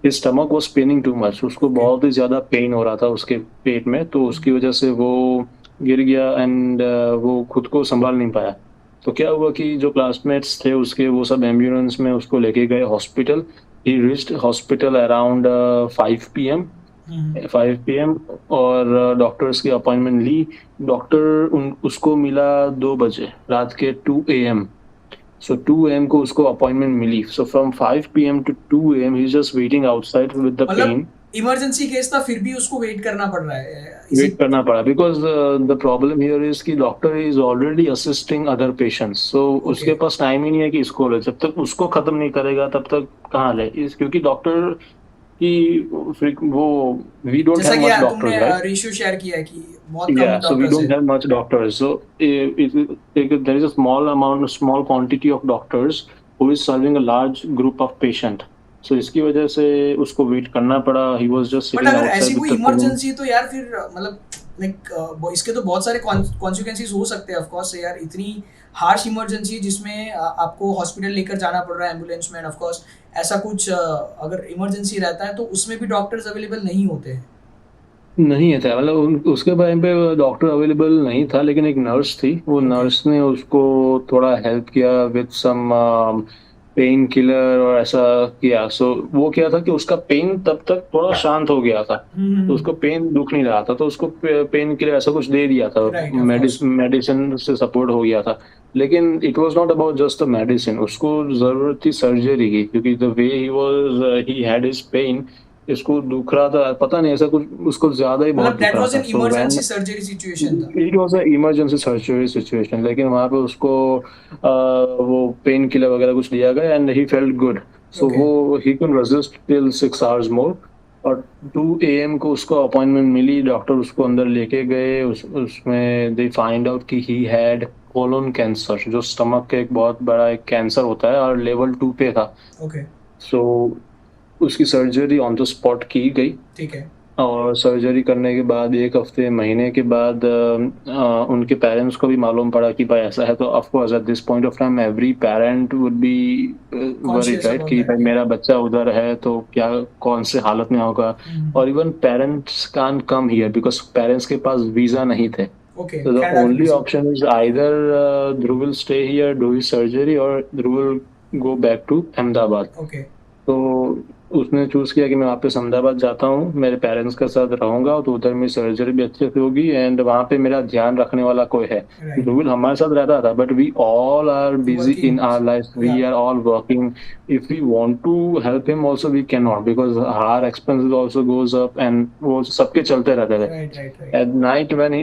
his stomach was paining too much, उसको ओके। बहुत ही ज्यादा पेन हो रहा था उसके पेट में, तो उसकी वजह से वो गिर गया। एंड वो खुद को संभाल नहीं पाया। तो क्या हुआ कि जो क्लासमेट्स थे उसके, वो सब एम्बुलेंस में उसको लेके गए हॉस्पिटल। ही रिच्ड हॉस्पिटल अराउंड 5 PM और डॉक्टर्स की अपॉइंटमेंट ली। उसको मिला 2 बजे रात के 2 AM। सो 2 AM को उसको अपॉइंटमेंट मिली। So from 5 PM to 2 AM ही just waiting outside with the मतलब पेन। इमरजेंसी केस था फिर भी उसको वेट करना पड़ रहा है, इज वेट इट? करना पड़ा, because the problem here is कि doctor is already assisting other patients, so okay. उसके पास टाइम ही नहीं है कि इसको ले, जब तक उसको खत्म नहीं करेगा तब तक कहाँ ले, क्योंकि डॉक्टर की वो, वी डोंट जैसा हैव कि मच तुमने डॉक्टर्स, राइट। रेशियो शेयर किया है कि बहुत कम Yeah, so we doctors don't है। have much doctors. So there is a small quantity of doctors who is serving a large group of patient. So इसकी वजह से उसको वेट करना पड़ा। He was just but sitting अगर ऐसी outside with कोई the phone. इमरजेंसी तो यार फिर मतलब लाइक इसके तो बहुत सारे कॉन्सिक्वेंसेस हो सकते हैं ऑफ कोर्स यार, इतनी हार्श इमरजेंसी जिसमें आपको हॉस्पिटल लेकर जाना पड़ रहा है एम्बुलेंस में, ऑफ कोर्स ऐसा कुछ अगर इमरजेंसी रहता है तो उसमें भी डॉक्टर्स अवेलेबल नहीं होते हैं। नहीं है था, मतलब उसके टाइम पे डॉक्टर अवेलेबल नहीं था, लेकिन एक नर्स थी। वो ओके नर्स ने उसको थोड़ा हेल्प किया विद सम पेन किलर और ऐसा किया। सो वो क्या था कि उसका पेन तब तक थोड़ा शांत हो गया था, तो उसको पेन दुख नहीं रहा था, तो उसको पेन किलर ऐसा कुछ दे दिया था। Right of course. मेडिसिन से सपोर्ट हो गया था। लेकिन it was not about just the medicine, उसको जरूरत थी सर्जरी की, क्योंकि the way he had his pain, इसको दुख रहा था, पता नहीं ऐसा कुछ उसको ज्यादा ही बहुत मतलब दुख दैट रहा वाज था। An so when emergency surgery situation था। It was a emergency surgery situation, लेकिन वहां पे उसको वो पेन किलर वगैरह कुछ दिया गया and he felt good. So okay वो he can resist till 6 hours more. और 2 AM को उसको अपॉइंटमेंट मिली, डॉक्टर उसको अंदर लेके गए। उसमें दे फाइंड आउट कि ही हैड कोलोन कैंसर, जो स्टमक का एक बहुत बड़ा एक कैंसर होता है, और लेवल 2 पे था। ओके सो उसकी सर्जरी ऑन द स्पॉट की गई। ठीक है। और सर्जरी करने के बाद 1 हफ्ते महीने के बाद उनके पेरेंट्स को भी मालूम पड़ा कि भाई ऐसा है, तो of course at this point of time every parent would be worried, conscious right, about कि दैट भाई या। मेरा बच्चा उधर है तो क्या कौन से हालत में होगा। और even parents can't come here because parents के पास वीजा नहीं थे। ओके So the कनाडा की only visa. option is either Dhruv will stay here, do his surgery, or Dhruv will go back to Ahmedabad. Okay तो उसने choose किया कि मैं वापस अहमदाबाद जाता हूँ, मेरे पेरेंट्स के साथ रहूंगा, तो उधर मेरी सर्जरी भी अच्छे से होगी एंड वहाँ पे मेरा ध्यान रखने वाला कोई है। राइट ध्रुविल हमारे साथ रहता था, but we all are busy in working our life, yeah. We are all working. If we want to help him also we can not, because our expenses also goes up, and वो सबके चलते रहते थे। Right right right at night when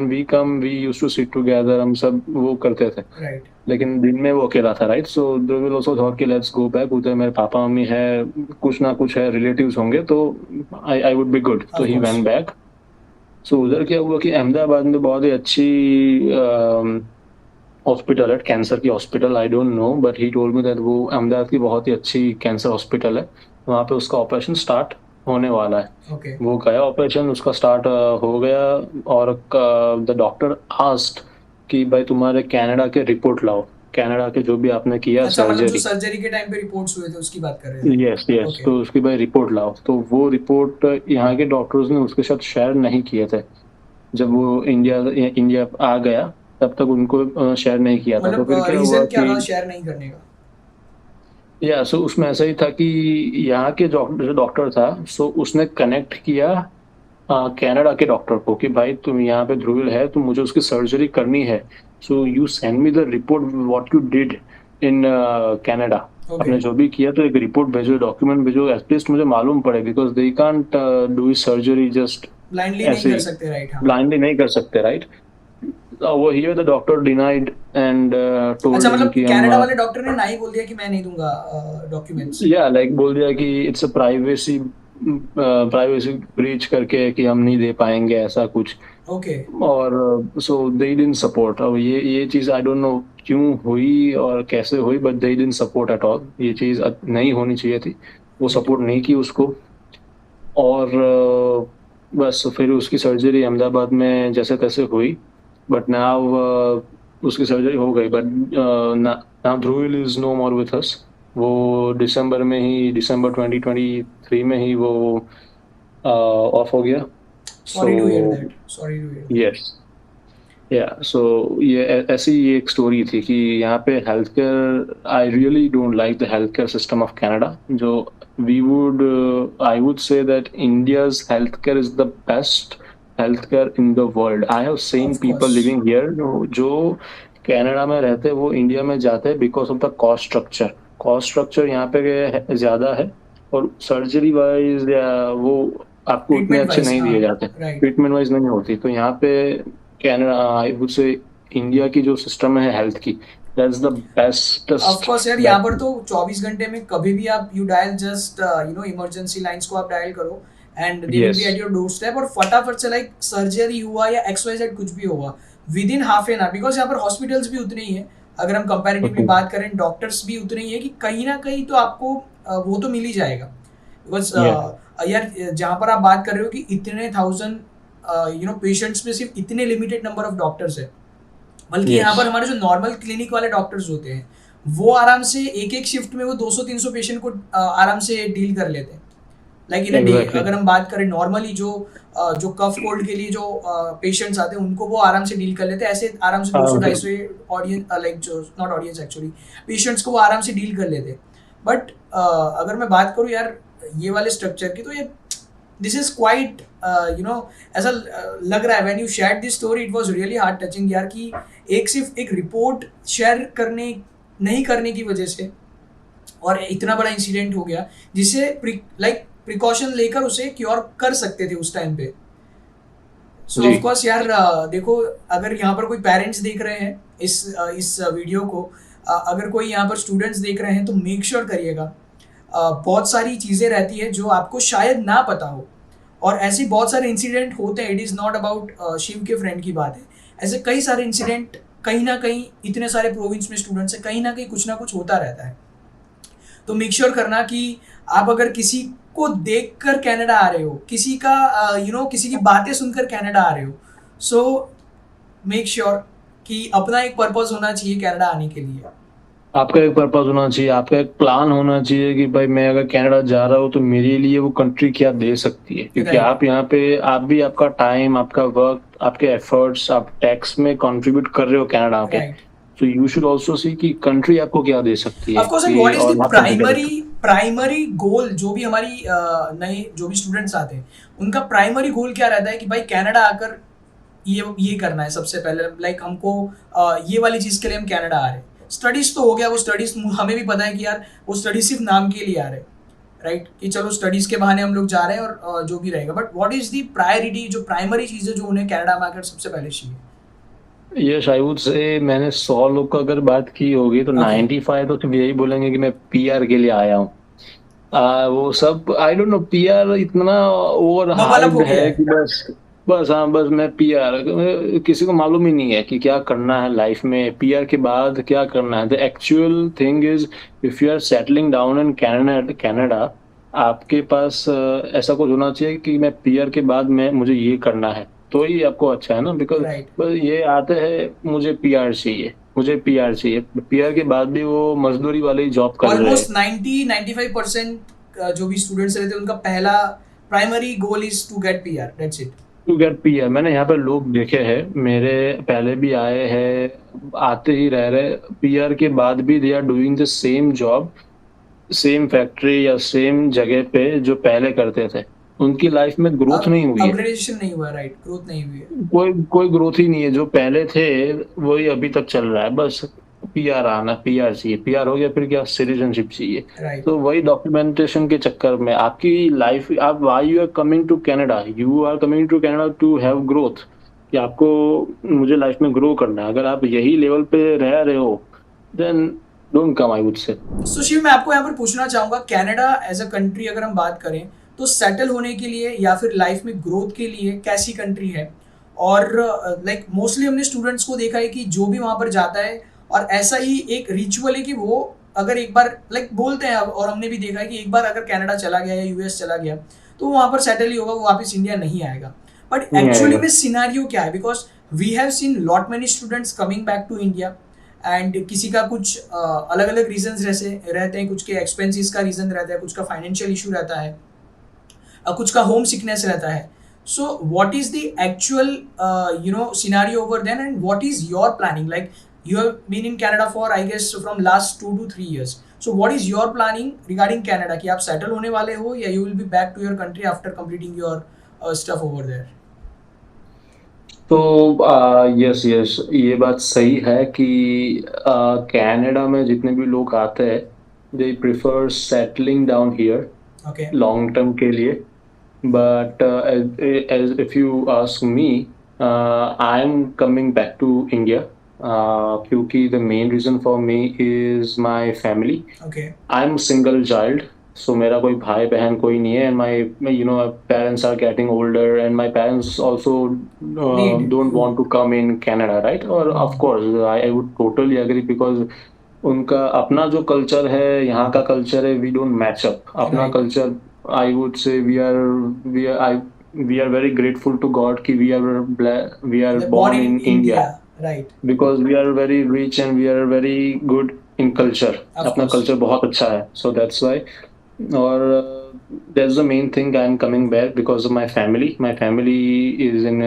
we come we used to sit together, हम सब वो करते थे। राइट लेकिन दिन में वो अकेला था, right. So they will also thought कि लेट्स गो बैक, उधर मेरे पापा मम्मी है, कुछ ना कुछ है, रिलेटिव्स होंगे, तो आई वुड बी गुड, तो ऑफ ही कोर्स। Went back. सो उधर क्या हुआ कि अहमदाबाद में बहुत ही अच्छी हॉस्पिटल है, कैंसर की hospital, I don't no, but he told me that वो अहमदाबाद की बहुत ही अच्छी कैंसर हॉस्पिटल है। वहाँ पे उसका ऑपरेशन स्टार्ट होने वाला है। ओके वो गया, ऑपरेशन उसका स्टार्ट हो गया, और द डॉक्टर आस्क्ड कि भाई तुम्हारे कनाडा के रिपोर्ट लाओ, कनाडा के जो भी आपने किया अच्छा, मतलब जो सर्जरी। सर्जरी के टाइम पे रिपोर्ट्स हुए थे उसकी बात कर रहे थे। यस यस, ओके तो उसकी भाई रिपोर्ट लाओ, तो वो रिपोर्ट यहाँ के डॉक्टर्स ने उसके साथ शेयर नहीं किए थे। जब वो इंडिया इंडिया आ गया तब तक उनको शेयर नहीं किया था। तो मतलब फिर क्या हुआ रीजन क्या कि था शेयर नहीं करने का? या सो उसमें ऐसा ही था कि यहाँ के जो डॉक्टर था, सो उसने कनेक्ट किया कनाडा के डॉक्टर को कि भाई तुम यहाँ पे ध्रुविल है, तो मुझे उसकी सर्जरी करनी है। So you send me the report what you did in Canada. Okay आपने जो भी किया तो एक रिपोर्ट भेजो, डॉक्यूमेंट भेजो, एटलीस्ट मुझे मालूम पड़े, because they can't do surgery just blindly नहीं ऐसे कर ही, सकते, राइट हाँ। ब्लाइंडली नहीं कर सकते, राइट। वो here the doctor denied and अच्छा, टोल्ड हिम मतलब कि हम कनाडा वाले डॉक्टर ने नहीं बोल दिया कि मैं नहीं दूंगा डॉक्यूमेंट्स। या लाइक बोल दिया कि इट्स अ प्राइवेसी ब्रीच करके कि हम नहीं दे पाएंगे, ऐसा कुछ। ओके और सो दे डिडंट सपोर्ट। अब ये चीज आई डोंट नो क्यों हुई और कैसे हुई, but they didn't support at all. ये चीज नहीं होनी चाहिए थी, वो राइट सपोर्ट नहीं की उसको। और बस फिर उसकी सर्जरी अहमदाबाद में जैसे तैसे हुई, बट नाउ उसकी सर्जरी हो गई, but now Dhruvil is no more with us. वो दिसंबर 2023 में ही वो ऑफ हो गया। So sorry to hear that, sorry to hear that. Yes, yeah so ये ऐसी ये एक स्टोरी थी कि यहाँ पे health care, I really don't like the health care system of Canada. जो we would I would say that India's health care is the best health care in the world. I have seen of people course. Living here जो Canada में रहते हैं, वो India में जाते हैं because of the cost structure. Cost structure यहाँ पे ज्यादा है, और सर्जरी वाइज या वो आपको उतने ट्रीटमेंट अच्छे वाइज नहीं हाँ। दिए जाते, राइट। ट्रीटमेंट वाइज नहीं होती। तो यहाँ पे कनाडा, आई वुड से इंडिया की जो सिस्टम है हेल्थ की, that's the of bestest. Course यार, यहाँ पर तो 24 घंटे में कभी भी आप you dial just emergency lines को आप डायल करो and they will yes, be at your doorstep, और फटाफट से लाइक सर्जरी हुआ या XYZ कुछ भी हुआ with in half an hour, because यहाँ पर हॉस्पिटल्स भी उतने ही है। अगर हम कंपैरेटिवली बात करें, डॉक्टर्स भी उतने ही है कि कहीं ना कहीं तो आपको वो तो मिल ही जाएगा। बिकॉज यस, यार जहाँ पर आप बात कर रहे हो कि इतने थाउजेंड पेशेंट्स में सिर्फ इतने लिमिटेड नंबर ऑफ डॉक्टर्स है, बल्कि यहाँ Yes. पर हमारे जो नॉर्मल क्लिनिक वाले डॉक्टर्स होते हैं वो आराम से एक एक शिफ्ट में वो 200-300 पेशेंट को आराम से डील कर लेते हैं, like in a day. Exactly. अगर हम बात करें नॉर्मली जो कफ कोल्ड के लिए जो पेशेंट्स आते हैं उनको वो आराम से डील कर लेते हैं, ऐसे आराम से 200-250 ऑडियंस, लाइक जो नॉट ऑडियंस एक्चुअली, पेशेंट्स को वो आराम से डील कर लेते हैं। बट अगर मैं बात करूँ यार ये वाले स्ट्रक्चर की, तो ये दिस इज क्वाइट ऐसा लग रहा है, when you shared this story it was really heart touching यार, कि सिर्फ एक रिपोर्ट शेयर नहीं करने की वजह से और इतना बड़ा इंसिडेंट हो गया जिसे प्रिकॉशन लेकर उसे क्योर कर सकते थे उस टाइम पे। सो जी। ऑफ कोर्स यार देखो, अगर यहाँ पर कोई पेरेंट्स देख रहे हैं इस वीडियो को, अगर कोई यहाँ पर स्टूडेंट्स देख रहे हैं तो मेक श्योर करिएगा, बहुत सारी चीज़ें रहती है जो आपको शायद ना पता हो, और ऐसे बहुत सारे इंसिडेंट होते हैं। It is not about Shiv के फ्रेंड की बात है, ऐसे कई सारे इंसिडेंट कहीं ना कहीं इतने सारे प्रोविंस में स्टूडेंट्स हैं, कहीं ना कहीं कुछ ना कुछ होता रहता है। तो मेक श्योर करना कि आप अगर किसी को देखकर कनाडा आ रहे हो, किसी का किसी की बातें सुनकर कनाडा आ रहे हो, सो मेक श्योर कि अपना एक पर्पस होना चाहिए कनाडा आने के लिए। आपका एक पर्पस होना चाहिए, आपका एक प्लान होना चाहिए कि भाई मैं अगर कनाडा जा रहा हूँ तो मेरे लिए वो कंट्री क्या दे सकती है, क्योंकि Right. आप यहाँ पे आप भी आपका टाइम, आपका वक्त, आपके एफर्ट्स आप टैक्स में कंट्रीब्यूट कर रहे हो कनाडा के, राइट, तो यू शुड आल्सो सी कि कंट्री आपको क्या दे सकती है ऑफ कोर्स। कि व्हाट इज और द आप कंट्री क्या दे सकते प्राइमरी गोल जो भी हमारी नए जो भी स्टूडेंट्स आते हैं उनका प्राइमरी गोल क्या रहता है कि भाई कनाडा आकर ये करना है सबसे पहले, लाइक हमको ये वाली चीज़ के लिए हम कनाडा आ रहे हैं। स्टडीज़ तो हो गया, वो स्टडीज़ हमें भी पता है कि यार वो स्टडीज़ सिर्फ नाम के लिए आ रहे हैं, राइट, कि चलो स्टडीज़ के बहाने हम लोग जा रहे हैं और जो भी रहेगा। But what is the priority, जो प्राइमरी चीज़ है जो उन्हें कनाडा में आकर सबसे पहले चाहिए? यस, आई वुड से मैंने 100 लोग का अगर बात की होगी तो ओके, 95 तो सिर्फ यही बोलेंगे कि मैं पीआर के लिए आया हूँ। वो सब आई डोंट नो, पीआर इतना ओवर बबल अप हो हाइप्ड गया है है। कि बस बस हाँ, बस मैं पीआर, किसी को मालूम ही नहीं है कि क्या करना है लाइफ में, पीआर के बाद क्या करना है। The actual thing is, if you are settling down in Canada, आपके पास ऐसा कुछ होना चाहिए कि मैं पीआर के बाद मैं मुझे ये करना है, तो ही आपको अच्छा है ना। बिकॉज राइट, बस ये आते हैं मुझे पीआर चाहिए, मुझे पीआर चाहिए, पीआर के बाद भी वो मजदूरी वाली जॉब कर रहे हैं। ऑलमोस्ट 90-95% जो भी स्टूडेंट्स रहते हैं उनका पहला primary goal is to get PR, that's it. To get PR, मैंने यहाँ पे लोग देखे हैं, मेरे पहले भी आए हैं, आते ही रह रहे, पीआर के बाद भी they are doing the same job, same factory या सेम जगह पे जो पहले करते थे। उनकी लाइफ में ग्रोथ नहीं हुई है, अपग्रेडेशन नहीं हुआ, राइट, ग्रोथ नहीं हुई है। कोई कोई ग्रोथ ही नहीं है। जो पहले थे वही अभी तक चल रहा है, बस पीआर आना, पीआर चाहिए, पीआर हो गया फिर क्या, सिटीजनशिप चाहिए। राइट, तो वही डॉक्यूमेंटेशन के चक्कर में आपकी लाइफ, आप why you are coming to Canada, you are coming to Canada to have growth, कि आपको मुझे लाइफ में ग्रो करना है। अगर आप यही लेवल पे रह रहे हो then don't come, I would say. So Shiv, मैं आपको यहाँ पर पूछना चाहूंगा, कनाडा एज अ कंट्री अगर हम बात करें तो सेटल होने के लिए या फिर लाइफ में ग्रोथ के लिए कैसी कंट्री है? और लाइक मोस्टली हमने स्टूडेंट्स को देखा है कि जो भी वहाँ पर जाता है, और ऐसा ही एक रिचुअल है कि वो अगर एक बार लाइक बोलते हैं, और हमने भी देखा है कि एक बार अगर कनाडा चला गया या यूएस चला गया तो वहाँ पर सेटल ही होगा, वो वापस इंडिया नहीं आएगा। बट नहीं एक्चुअली आएगा। में सिनारियो क्या है? Because we have seen lot many students coming back to India, and किसी का कुछ अलग अलग रीजंस रहते हैं, कुछ के एक्सपेंसेस का रीजन रहता है, कुछ का फाइनेंशियल इशू रहता है, कुछ का होम सिकनेस रहता है। So what is the actual scenario over then, and what is your planning? Like you have been in Canada for I guess from last 2 to 3 years. So what is your planning regarding Canada? कि आप settle होने वाले हो या you will be back to your country after completing your stuff over there? तो yes yes, ये बात सही है कि कनाडा में जितने भी लोग आते हैं they prefer settling down here Okay. Long term के लिए। But as if you ask me, I am coming back to India, क्योंकि the main reason for me is my family. Okay. I am single child, so मेरा कोई भाई बहन कोई नहीं है, and my parents are getting older, and my parents also Need. Don't want to come in Canada, right. और of course I would totally agree, because उनका अपना जो कल्चर है, यहाँ का कल्चर है, वी डोंट मैच अप। अपना Right. Culture, I would say we are we are very grateful to God कि we are They're born born in in India India, right? because we are very rich and we are very good in culture. Of अपना course. culture बहुत अच्छा है, so that's why. और that's the main thing I'm coming back because of my family. My family is in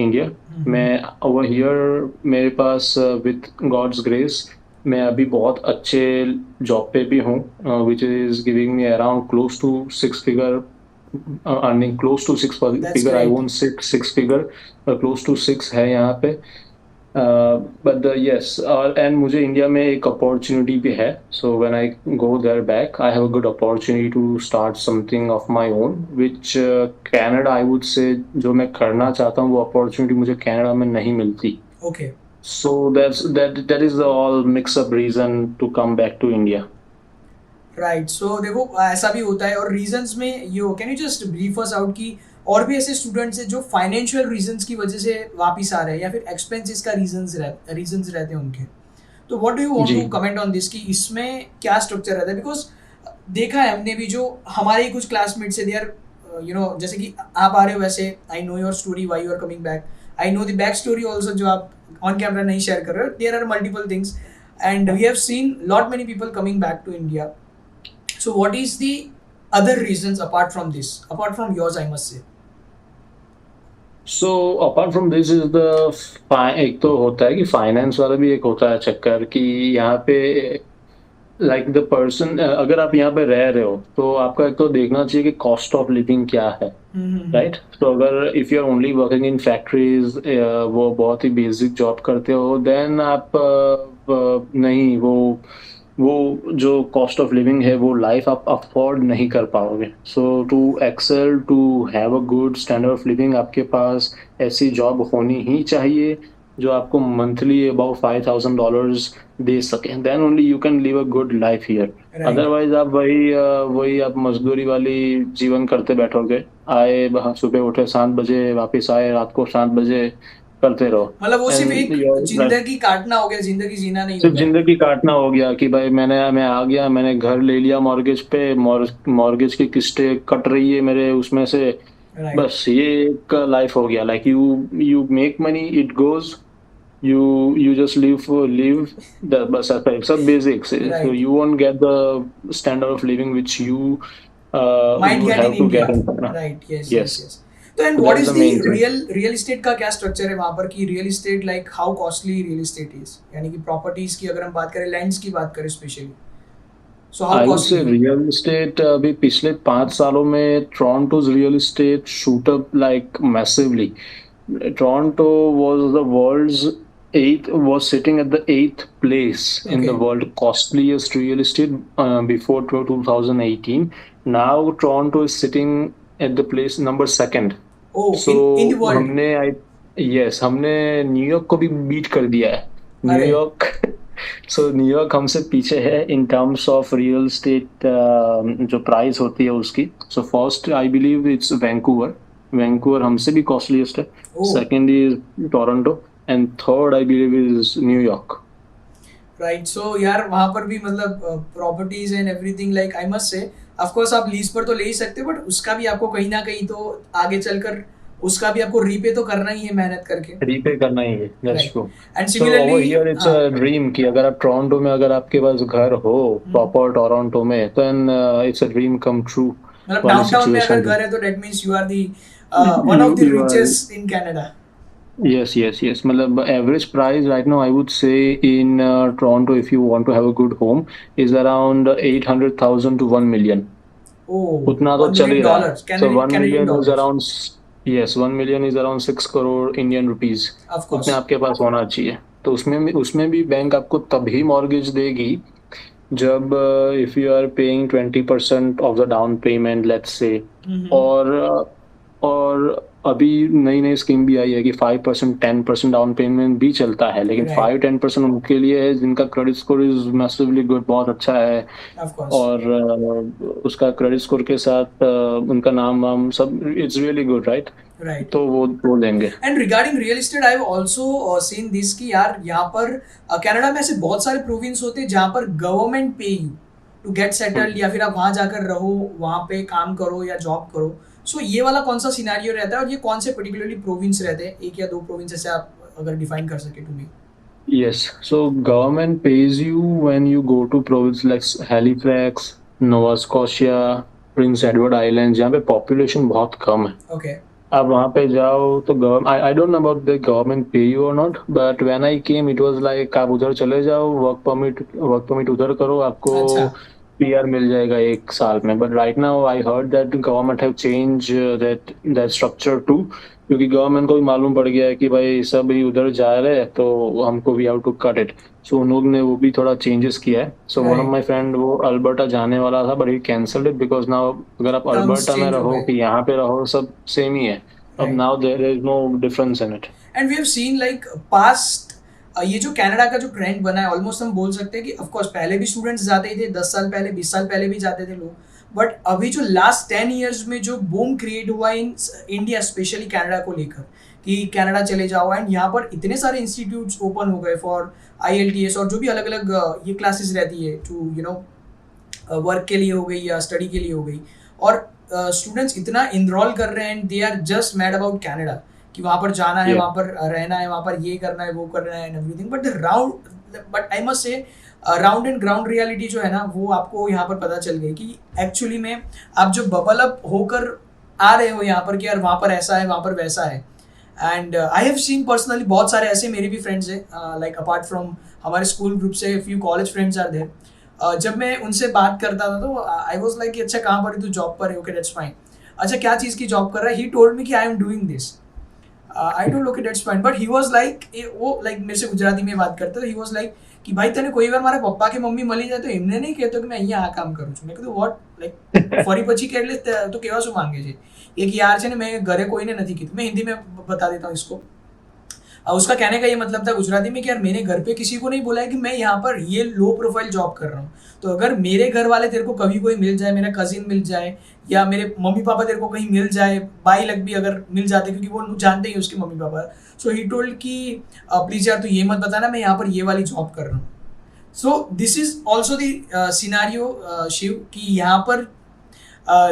India. मैं over here मेरे पास with God's grace मैं अभी बहुत अच्छे जॉब पे भी हूँ, which is giving me around close to six figure earning close to six That's figure. I great. won't say six figure, close to six है यहाँ पे. But yes, and मुझे इंडिया में एक अपॉर्चुनिटी भी है. So when I go there back, I have a good opportunity to start something of my own, which Canada I would say जो मैं करना चाहता हूँ वो अपॉर्चुनिटी मुझे कनाडा में नहीं मिलती. Okay. So that is the all mix up reason to come back to India. Right. So देखो ऐसा भी होता है और रीजंस में ये can you just brief us out कि और भी ऐसे स्टूडेंट्स हैं जो फाइनेंशियल रीजंस की वजह से वापस आ रहे हैं या फिर एक्सपेंसेस का रीजंस रहते हैं उनके. तो व्हाट डू यू वांट जी. टू कमेंट ऑन दिस कि इसमें क्या स्ट्रक्चर रहता है? बिकॉज देखा है हमने भी, जो हमारे ही कुछ क्लासमेट्स है, दे आर जैसे कि आप आ रहे हो वैसे I know your story why you are coming back. I know the back story also जो आप ऑन कैमरा नहीं शेयर कर रहे हो. There are multiple things and we have seen lot many people coming back to India. So what is the other reasons apart from this? Apart from yours, I must say. So apart from this is the एक तो होता है कि finance वाला भी एक होता है चक्कर कि यहाँ पे लाइक द पर्सन अगर आप यहाँ पे रह रहे हो तो आपका एक तो देखना चाहिए कि कॉस्ट ऑफ लिविंग क्या है, राइट. तो अगर if you are only working in factories, वो बहुत ही बेसिक जॉब करते हो, देन आप नहीं वो जो कॉस्ट ऑफ लिविंग है वो लाइफ आप अफोर्ड नहीं कर पाओगे. So to excel, to have a good standard of living, आपके पास ऐसी जॉब होनी ही चाहिए जो आपको मंथली अबाउट $5,000 दे सके. Then only you can live a good life here. Otherwise आप वही आप मजदूरी वाली जीवन करते बैठोगे. आए सुबह उठे 7 बजे, वापस आए रात को 7 बजे, करते रहो. मतलब वो सिर्फ एक जिंदगी काटना हो गया, जिंदगी जीना नहीं हो सिर्फ गया. जिंदगी काटना हो गया कि भाई मैं आ गया, मैंने घर ले लिया मॉर्गेज पे, मॉर्गेज की किस्तें कट रही है मेरे उसमें से, बस ये एक लाइफ हो गया. Like you make money, it goes, you just live the बस ऐसा सब basics. So you won't get the standard of living which you might you get have in to India. get in. Right. Yes. Yes. तो and So what that's is the main the thing. Real estate का क्या structure है वहाँ पर कि real estate like how costly real estate is, यानी कि properties की अगर हम बात करें, लैंड्स की बात करें specially, so how I would say costly? real estate अभी पिछले 5 सालों में Toronto's real estate shoot up like massively. Toronto was sitting at the 8th place in the Okay. world costliest real estate before 2018. Now Toronto is sitting at the place number 2nd. Oh, So in the world. हमने New York को भी beat कर दिया है. अरे. New York सो New York हमसे पीछे है in terms of real state जो प्राइस होती है उसकी. So first I believe it's Vancouver हमसे भी कॉस्टलीस्ट है. Oh. Second is Toronto and third I believe is New York. Right. So यार वहाँ पर भी मतलब properties and everything, like I must say of course आप लीज पर तो ले ही सकते हो, बट उसका भी आपको कहीं ना कहीं तो आगे चलकर उसका भी आपको रीपे तो करना ही है मेहनत करके. रीपे करना ही है. That's true. And so over similarly here it's a dream कि अगर आप टोरंटो में अगर आपके पास घर हो प्रॉपर टोरंटो में, then it's a dream come true. मतलब डाउनटाउन में अगर घर है तो that means you are the one of the You are- richest in Canada. Yes. मतलब average price right now I would say in Toronto, if you want to have a good home, is around 800,000 to 1 million. Oh, उतना तो $1 चल ही रहा है. million. So 1 Canadian million is dollars. around, yes, 1 million is around 6 crore Indian rupees. Of course. उतने आपके पास होना चाहिए. तो उसमें भी बैंक आपको तभी मॉर्गेज देगी जब if you are paying 20% of the down payment, let's say, और अभी नई स्कीम भी आई है कि 5% 10% डाउन पेमेंट भी चलता है, लेकिन Right. 5-10% उनके लिए है जिनका credit score is massively good, बहुत अच्छा है, Of course. और उसका क्रेडिट स्कोर के साथ उनका नाम वाम सब it's really good, right. Right. तो वो देंगे. And regarding real estate I have also seen this कि यार यहाँ पर कनाडा में ऐसे बहुत सारे प्रोविंस होते हैं जहाँ पर गवर्नमेंट पे यू टू गेट सेटल्ड, या फिर आप वहाँ जाकर रहो, वहाँ पे काम करो या जॉब करो, सो ये वाला कौन सा सिनेरियो रहता है और ये कौन से पर्टिकुलरली प्रोविंस रहते हैं, एक या दो प्रोविंस ऐसे आप अगर डिफाइन कर सके to me? Yes, so government pays you when you go to province like Halifax, Nova Scotia, Prince Edward Islands, जहाँ पे population बहुत कम है. ओके। आप वहाँ पे जाओ तो I don't know about the government pay you or not, but when I came it was like आप उधर चले जाओ, वर्क परमिट उधर करो, आपको अच्छा। पीआर मिल जाएगा 1 साल में. But right now I heard that government have change that structure to, क्योंकि गवर्नमेंट को भी मालूम पड़ गया है कि भाई सब ही उधर जा रहे हैं तो हमको भी हाउ टू कट इट. सो उन लोग ने वो भी थोड़ा चेंजेस किया है. So one of right. My friend वो अल्बर्टा जाने वाला था but he cancelled it because now अगर आप टर्म्स अल्बर्टा में चेंज हो रहो गए। कि यहाँ पे रहो सब सेम ही है. अब right. Now there is no difference in it. And we have seen like past, ये जो कनाडा का जो ट्रेंड बना है ऑलमोस्ट हम बोल सकते हैं कि ऑफ कोर्स पहले भी स्टूडेंट्स जाते ही थे, 10 साल पहले 20 साल पहले भी जाते थे लोग, बट अभी जो लास्ट 10 इयर्स में जो बूम क्रिएट हुआ इन इंडिया स्पेशली कनाडा को लेकर कि कनाडा चले जाओ, एंड यहाँ पर इतने सारे इंस्टीट्यूट्स ओपन हो गए फॉर IELTS और जो भी अलग अलग ये क्लासेस रहती है टू वर्क के लिए हो गई या स्टडी के लिए हो गई, और स्टूडेंट्स इतना इनरोल कर रहे हैं and they are just mad about Canada कि वहाँ पर जाना है, Yeah. वहाँ पर रहना है, वहाँ पर ये करना है, वो करना है, एवरीथिंग. बट आई मस्ट से राउंड एंड ग्राउंड रियलिटी जो है ना वो आपको यहाँ पर पता चल गई कि एक्चुअली में आप जो बबल अप होकर आ रहे हो यहाँ पर कि यार वहाँ पर ऐसा है, वहाँ पर वैसा है. And I have seen personally बहुत सारे ऐसे मेरे भी फ्रेंड्स हैं, लाइक अपार्ट फ्रॉम हमारे स्कूल ग्रुप से few college friends are there. जब मैं उनसे बात करता था तो आई वाज लाइक अच्छा कहाँ पर है तू, जॉब पर है, ओके दैट्स फाइन. अच्छा क्या चीज़ की जॉब कर रहा है? ही टोल्ड मी कि I am doing this. I don't okay that's fine, but he was like वो लाइक मेरे से गुजराती में बात करते तो ही वाज लाइक कि भाई तने कोई बार मारा पप्पा के मम्मी મળી જાય તો એમને નહીં કહેતો કે મેં અહીંયા આ કામ કરું છું. મેં કીધું વોટ, લાઈક ફરી પછી કે એટલે તો કેવા શું માંગે છે એક યાર છે ને, મેં ઘરે કોઈને નથી કીધું. मैं हिंदी में बता देता हूँ इसको. उसका कहने का ये मतलब था गुजराती में कि यार मैंने घर पे किसी को नहीं बोला है कि मैं यहाँ पर ये लो प्रोफाइल जॉब कर रहा हूँ, तो अगर मेरे घर वाले तेरे को कभी कोई मिल जाए, मेरा कजिन मिल जाए या मेरे मम्मी पापा तेरे को कहीं मिल जाए, भाई लग भी अगर मिल जाते क्योंकि वो जानते ही उसके mummy papa. So he told कि प्लीज़ यार तू ये मत बताना मैं यहाँ पर ये वाली जॉब कर रहा हूँ. So this is also the scenario Shiv कि यहाँ पर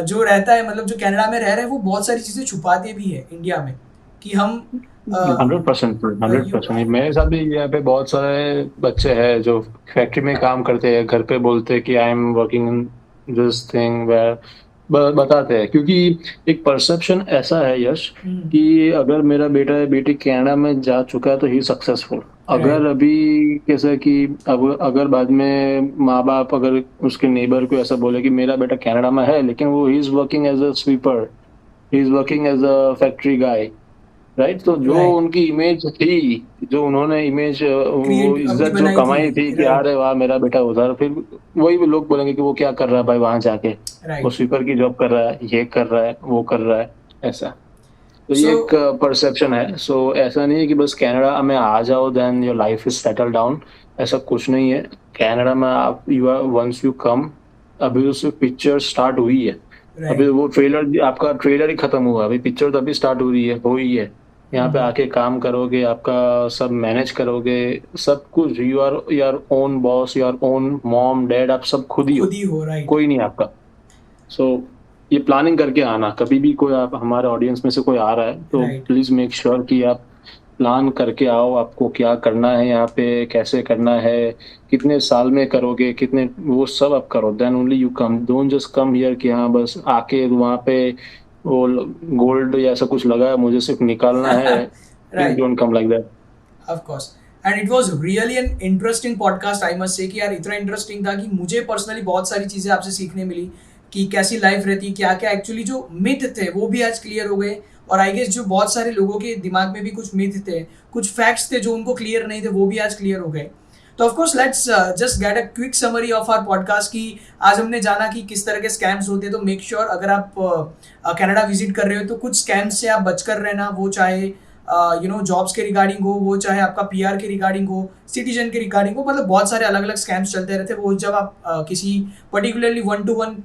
जो रहता है मतलब जो कनाडा में रह रहे हैं वो बहुत सारी चीज़ें छुपाते भी है इंडिया में कि हम 100%. मेरे साथ भी यहाँ पे बहुत सारे बच्चे हैं जो फैक्ट्री में काम करते हैं, घर पे बोलते हैं कि I am working in this thing where, बताते हैं क्योंकि एक परसेप्शन ऐसा है यश कि अगर मेरा बेटा या बेटी कनाडा में जा चुका है तो ही सक्सेसफुल. अगर अभी कैसा कि अगर बाद में माँ बाप अगर उसके नेबर को ऐसा बोले कि मेरा बेटा कनाडा में है लेकिन वो he is working as a sweeper, he is working as a factory guy, right. तो जो Right. उनकी इमेज थी, जो उन्होंने इमेज वो Create इज्जत अपनी जो बनाई कमाई थी, थी कि right. अरे वाह मेरा बेटा उधर, फिर वही भी लोग बोलेंगे कि वो क्या कर रहा है भाई वहां जाके, वो राइट. स्वीपर की जॉब कर रहा है, ये कर रहा है, वो कर रहा है, ऐसा. तो ये So- एक परसेप्शन है. सो ऐसा नहीं है कि बस कनाडा में आ जाओ then your life is settle down, ऐसा कुछ नहीं है. कनाडा में आप you are once you come, अभी उससे पिक्चर स्टार्ट हुई है. अभी वो ट्रेलर, आपका ट्रेलर ही खत्म हुआ, अभी पिक्चर तो अभी स्टार्ट हो रही है, हो ही है. यहाँ पे आके काम करोगे, आपका सब मैनेज करोगे, सब कुछ. You are your own boss, your own mom dad, आप सब खुद ही हो, राइट. कोई नहीं आपका. सो ये प्लानिंग करके आना. कभी भी कोई आप हमारे ऑडियंस में से कोई आ रहा है तो Right. प्लीज मेक श्योर कि आप प्लान करके आओ, आपको क्या करना है यहाँ पे, कैसे करना है, कितने साल में करोगे, कितने, वो सब आप करो. Then only you come. Don't just come here कि हाँ बस आके वहाँ पे वो गोल्ड या ऐसा कुछ लगा है मुझे सिर्फ निकालना है. Right. Don't come like that. Of course. And it was really an interesting podcast, I must say कि यार इतना इंटरेस्टिंग था कि मुझे पर्सनली बहुत सारी चीज़ें आपसे सीखने मिली कि कैसी लाइफ रहती, क्या क्या एक्चुअली जो मिथ थे वो भी आज क्लियर हो गए, और आई गेस जो बहुत सारे लोगों के दिमाग में भी कुछ मिथ थे, कुछ फैक्ट्स थे जो उनको क्लियर नहीं थे, वो भी आज क्लियर हो गए. तो of course let's just get a quick summary of our podcast कि आज हमने जाना कि किस तरह के स्कैम्स होते हैं. तो मेक श्योर अगर आप कनाडा विजिट कर रहे हो तो कुछ स्कैम्स से आप बचकर रहना, वो चाहे जॉब्स के रिगार्डिंग हो, वो चाहे आपका PR के रिगार्डिंग हो, सिटीजन के रिगार्डिंग हो, मतलब बहुत सारे अलग अलग स्कैम्स चलते रहते हैं. वो जब आप किसी पर्टिकुलरली 1-to-1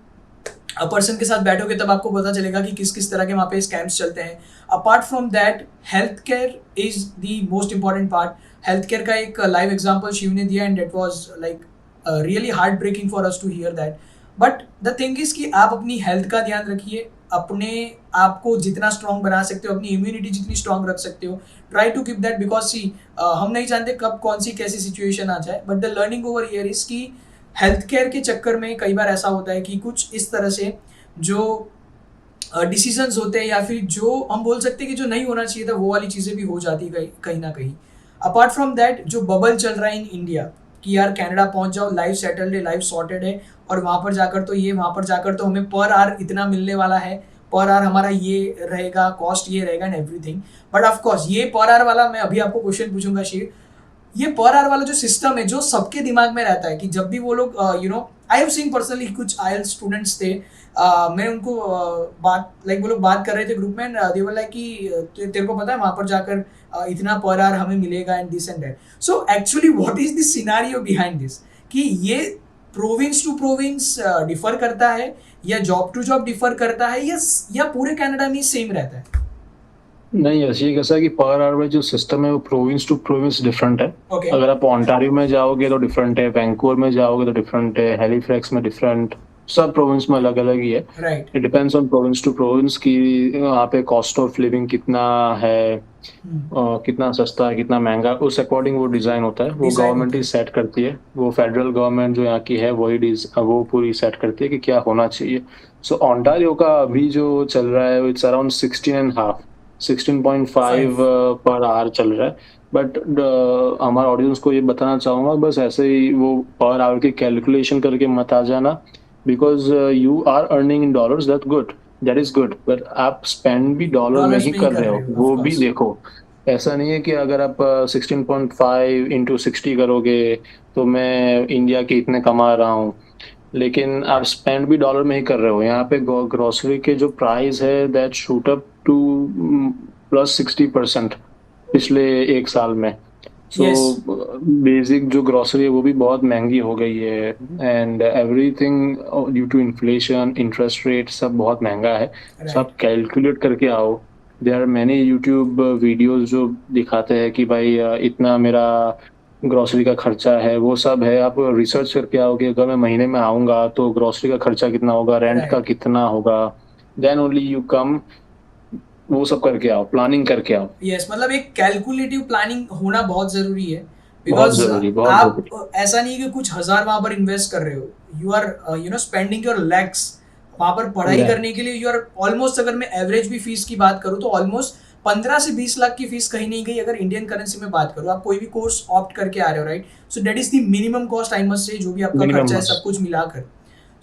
पर्सन के साथ बैठोगे तब आपको पता चलेगा कि किस किस तरह के वहाँ पे स्कैम्स चलते हैं. Apart from that health care is the most important part. Health care का एक लाइव एग्जाम्पल शिव ने दिया and it was like really heart breaking for us to hear that. But the thing is कि आप अपनी health का ध्यान रखिए, अपने आप को जितना स्ट्रांग बना सकते हो, अपनी इम्यूनिटी जितनी स्ट्रांग रख सकते हो, try to keep that, because see हम नहीं जानते कब कौन सी कैसी सिचुएशन आ जाए, but the learning over here is कि हेल्थ केयर के चक्कर में कई बार ऐसा होता है कि कुछ इस तरह से जो डिसीजंस होते हैं या फिर जो हम बोल सकते हैं कि जो नहीं होना चाहिए था वो वाली चीज़ें भी हो जाती है कहीं ना कहीं। अपार्ट फ्रॉम दैट जो बबल चल रहा है इन इंडिया कि यार कनाडा पहुंच जाओ, लाइफ सेटल्ड है, लाइफ सॉर्टेड है, और वहाँ पर जाकर तो ये, वहाँ पर जाकर तो हमें पर आवर इतना मिलने वाला है, पर आवर हमारा ये रहेगा, कॉस्ट ये रहेगा एंड एवरीथिंग। बट ऑफकोर्स ये पर आवर वाला मैं अभी आपको क्वेश्चन पूछूंगा शिव, ये पर आवर वाला जो सिस्टम है जो सबके दिमाग में रहता है कि जब भी वो लोग आई हैव सीन पर्सनली कुछ IELTS स्टूडेंट्स थे, मैं उनको बात वो लोग बात कर रहे थे ग्रुप में, दे वर लाइक कि तेरे को पता है वहाँ पर जाकर इतना पर आवर हमें मिलेगा and this and that. So actually what is the scenario behind this, कि ये प्रोविंस टू प्रोविंस डिफर करता है या जॉब टू जॉब डिफर करता है या पूरे कनाडा में सेम रहता है? नहीं, ऐसे ही कैसा है कि पर आवर में जो सिस्टम है वो प्रोविंस टू प्रोविंस डिफरेंट है। Okay. अगर आप ओंटारियो में जाओगे तो डिफरेंट है, वैंकूवर में जाओगे तो डिफरेंट है, हैलिफैक्स में डिफरेंट, सब प्रोविंस में अलग अलग ही है। Right. It depends on province to province कि वहाँ पे कॉस्ट ऑफ लिविंग कितना है, कितना सस्ता है, कितना महंगा, उस अकॉर्डिंग वो डिज़ाइन होता है। वो Design गवर्नमेंट होता ही सेट करती है, वो फेडरल गवर्नमेंट जो यहाँ की है वो पूरी सेट करती है कि क्या होना चाहिए। सो ओंटारियो का अभी जो चल रहा है इट्स अराउंड 16.5 पर आवर चल रहा है। बट हमारे ऑडियंस को ये बताना चाहूँगा, बस ऐसे ही वो पर आवर की कैलकुलेशन करके मत आ जाना, because you are earning in dollars, that is good, but आप स्पेंड भी डॉलर में डॉलर्स ही में कर रहे हो, of वो भी course. देखो। ऐसा नहीं है कि अगर आप 16.5 इंटू 60 करोगे तो मैं इंडिया के इतने कमा रहा हूँ, लेकिन आप स्पेंड भी डॉलर में ही कर रहे हो। यहाँ पे ग्रोसरी के जो प्राइस है दैट शूट अप टू +60% पिछले एक साल में। So Yes. बेसिक जो ग्रोसरी है वो भी बहुत महंगी हो गई है, and everything due to inflation, interest rate सब बहुत महंगा है। Right. सब कैलकुलेट करके आओ। There are many YouTube videos जो दिखाते हैं कि भाई इतना मेरा ग्रोसरी का खर्चा है, वो सब है। आप रिसर्च करके आओ कि अगर मैं महीने में आऊँगा तो ग्रोसरी का खर्चा कितना होगा, रेंट का Right. कितना होगा, देन ओनली यू कम। वो सब करके आओ, प्लानिंग करके आओ। यस, मतलब एक कैलकुलेटिव प्लानिंग होना बहुत जरूरी है, बहुत बिकॉज जरूरी, बहुत आप जरूरी। ऐसा नहीं कि कुछ हजार वहां पर इन्वेस्ट कर रहे हो, you are spending your lakhs वहां पर पढ़ाई Yeah. करने के लिए। यू आर ऑलमोस्ट, अगर मैं एवरेज भी फीस की बात करूँ तो ऑलमोस्ट 15 से 20 लाख की फीस कहीं नहीं गई अगर इंडियन करेंसी में बात करूँ। आप कोई भी कोर्स ऑप्ट करके आ रहे हो, right? So that is the minimum cost, I must से, जो भी आपका मिनिमम खर्चा है मस्ट। सब कुछ मिलाकर।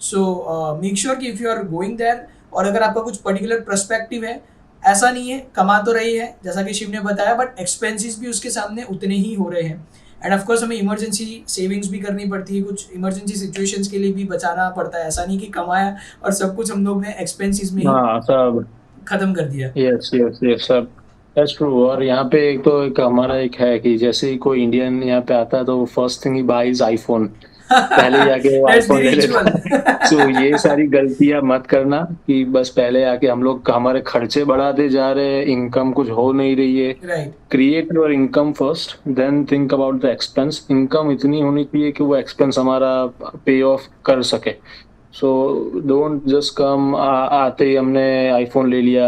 सो मेक श्योर कि if you are going there, और अगर आपका कुछ पर्टिकुलर पर्सपेक्टिव है, ऐसा नहीं है कमा तो रही है जैसा कि शिव ने बताया, बट एक्सपेंसेस भी उसके सामने उतने ही हो रहे हैं। एंड ऑफ कोर्स हमें इमरजेंसी सेविंग्स भी करनी पड़ती है, कुछ इमरजेंसी सिचुएशंस के लिए भी बचाना पड़ता है। ऐसा नहीं कि कमाया और सब कुछ हम लोग ने एक्सपेंसेस में ही हाँ सब, खत्म कर दिया। यस यस यस सब, दैट्स ट्रू। और यहाँ पे एक तो एक हमारा एक है कि जैसे ही कोई इंडियन यहाँ पे आता है तो फर्स्ट थिंग ही बाइज आईफोन, पहले जाके वो दैट्स द आईफोन ले लेता रिचुअल। है। सो ये सारी गलतियां मत करना कि बस पहले आके हम लोग हमारे खर्चे बढ़ाते जा रहे हैं, इनकम कुछ हो नहीं रही है। Right. Create your income first, then think about the expense. Income इतनी होनी चाहिए कि वो एक्सपेंस हमारा पे ऑफ कर सके। सो डोंट जस्ट कम आते ही हमने आईफोन ले लिया,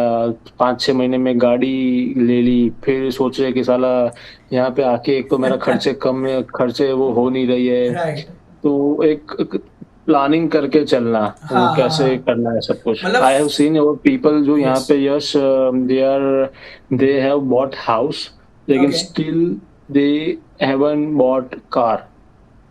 5-6 महीने में गाड़ी ले ली, फिर सोचे कि साला यहाँ पे आके एक तो मेरा खर्चे वो हो नहीं रही है। राइट। तो एक प्लानिंग करके चलना, वो हाँ हाँ कैसे हाँ, करना है सब कुछ। मतलब आई हैव सीन और पीपल जो यहाँ यस। पे yes they have bought house, लेकिन okay. Still they haven't bought car.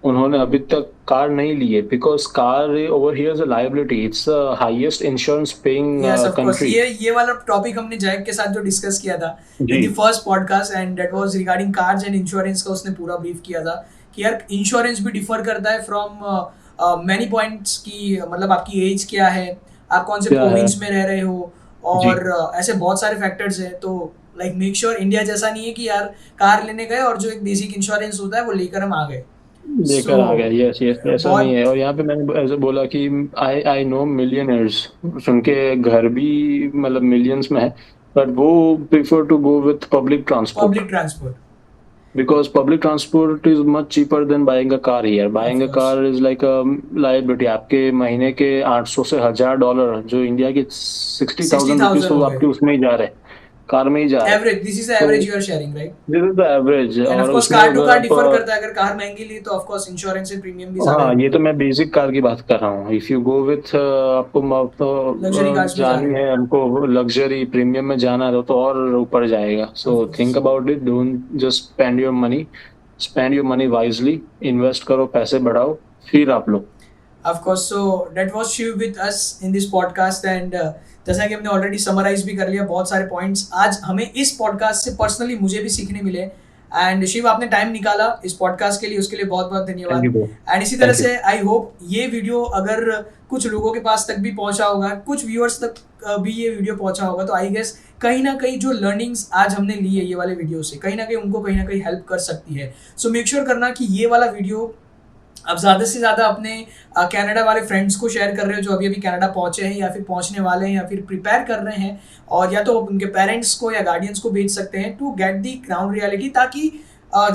उन्होंने अभी तक कार नहीं ली है, because car over here is a liability, it's the highest insurance paying yes of course, country. ये वाला टॉपिक हमने जैक के साथ जो डिस्कस किया था जी। In the first podcast, and that was regarding cars and insurance का। उसने पूरा ब्रीफ किया था कि यार इंश्योरेंस भी डिफर करता है फ्रॉम मैनी पॉइंट्स की, मतलब आपकी एज क्या है, आप कौन से क्या है प्रोविंस में रह रहे हो, जी, और ऐसे बहुत सारे फैक्टर्स हैं। तो लाइक मेक श्योर, इंडिया जैसा नहीं है कि यार कार लेने गए और जो एक बेसिक इंश्योरेंस होता है वो लेकर हम आ गए। लेकर आ गया। सो यस यस, ऐसा नहीं बहुत, है। और यहाँ पे मैंने ऐसे बोला कि आई नो मिलियनर्स, उनके घर भी मतलब मिलियंस में है, बट वो prefer to go with public transport. Public transport, Because public transport is much cheaper than buying a car here. Buying a Of course. car is like a liability. आपके महीने के 800 से $1000 जो इंडिया के 60,000 rupees 60,000 तो हो आपके गए. उसमें ही जा रहे हैं, कार में ही जा रहे हैं. एवरेज, दिस इज द तो average you are sharing, right? This is the average. And of और कोर्स उसमें कार टू अगर कार आप डिफर करता है. अगर कार महंगी ली तो of course insurance and premium भी ज्यादा हाँ, है. ये तो मैं बेसिक कार की बात कर रहा हूँ. इफ यू गो विथ आपको लग्जरी कार्स में जा जानी रहे है, हमको लग्जरी प्रीमियम में जाना है तो और ऊपर जाएगा. सो course. Think about it. Don't just spend your money. Spend your money wisely. Invest करो, पैसे बढ़ाओ, फिर आप लो. Of course, so that was Shiv with us in this podcast and जैसा कि हमने ऑलरेडी समराइज भी कर लिया बहुत सारे पॉइंट्स. आज हमें इस पॉडकास्ट से पर्सनली मुझे भी सीखने मिले. एंड शिव, आपने टाइम निकाला इस पॉडकास्ट के लिए, उसके लिए बहुत बहुत धन्यवाद. Thank you, bro. एंड इसी तरह Thank you. से आई होप ये वीडियो अगर कुछ लोगों के पास तक भी पहुंचा होगा, कुछ व्यूअर्स तक भी ये वीडियो पहुंचा होगा, तो आई गेस कहीं ना कहीं जो लर्निंग्स आज हमने ली है ये वाले वीडियो से, कहीं ना कहीं उनको कहीं ना कहीं हेल्प कर सकती है. सो मेक श्योर करना कि ये वाला वीडियो अब ज़्यादा से ज़्यादा अपने कनाडा वाले फ्रेंड्स को शेयर कर रहे हो जो अभी अभी कनाडा पहुँचे हैं या फिर पहुँचने वाले हैं या फिर प्रिपेयर कर रहे हैं, और या तो उनके पेरेंट्स को या गार्डियंस को भेज सकते हैं to get the ground reality. ताकि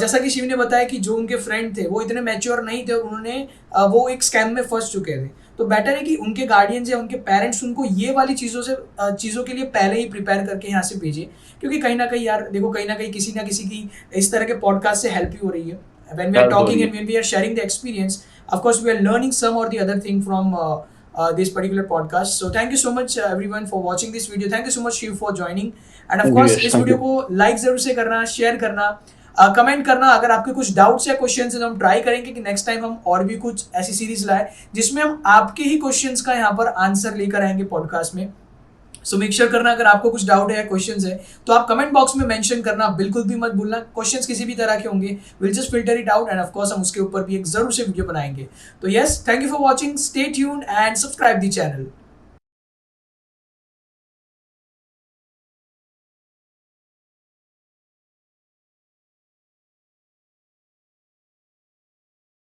जैसा कि शिव ने बताया कि जो उनके फ्रेंड थे वो इतने मैच्योर नहीं थे, उन्होंने वो एक स्कैम में फंस चुके थे. तो बेटर है कि उनके गार्डियंस या उनके पेरेंट्स उनको ये वाली चीज़ों के लिए पहले ही प्रिपेयर करके यहाँ से भेजें. क्योंकि कहीं ना कहीं यार देखो, कहीं ना कहीं किसी ना किसी की इस तरह के पॉडकास्ट से हेल्प ही हो रही है. When we are talking and when we are sharing the experience, of course we are learning some or the other thing from this particular podcast. So thank you so much everyone for watching this video. Thank you so much Shiv for joining. And of Thank you, course Yash. इस Thank video you. को like जरूर से करना, share करना, comment करना. अगर आपके कुछ डाउट्स या क्वेश्चंस हैं तो हम ट्राई करेंगे कि नेक्स्ट टाइम हम और भी कुछ ऐसी सीरीज लाए जिसमें हम आपके ही क्वेश्चंस का यहाँ पर आंसर लेकर आएंगे पॉडकास्ट में. सो मेक श्योर करना अगर आपको कुछ डाउट है या क्वेश्चंस है तो आप कमेंट बॉक्स में मेंशन करना, बिल्कुल भी मत भूलना. क्वेश्चंस किसी भी तरह के होंगे, will just filter it out and of course हम उसके ऊपर भी एक जरूर से वीडियो बनाएंगे. तो yes, thank you for watching. Stay tuned and subscribe the channel.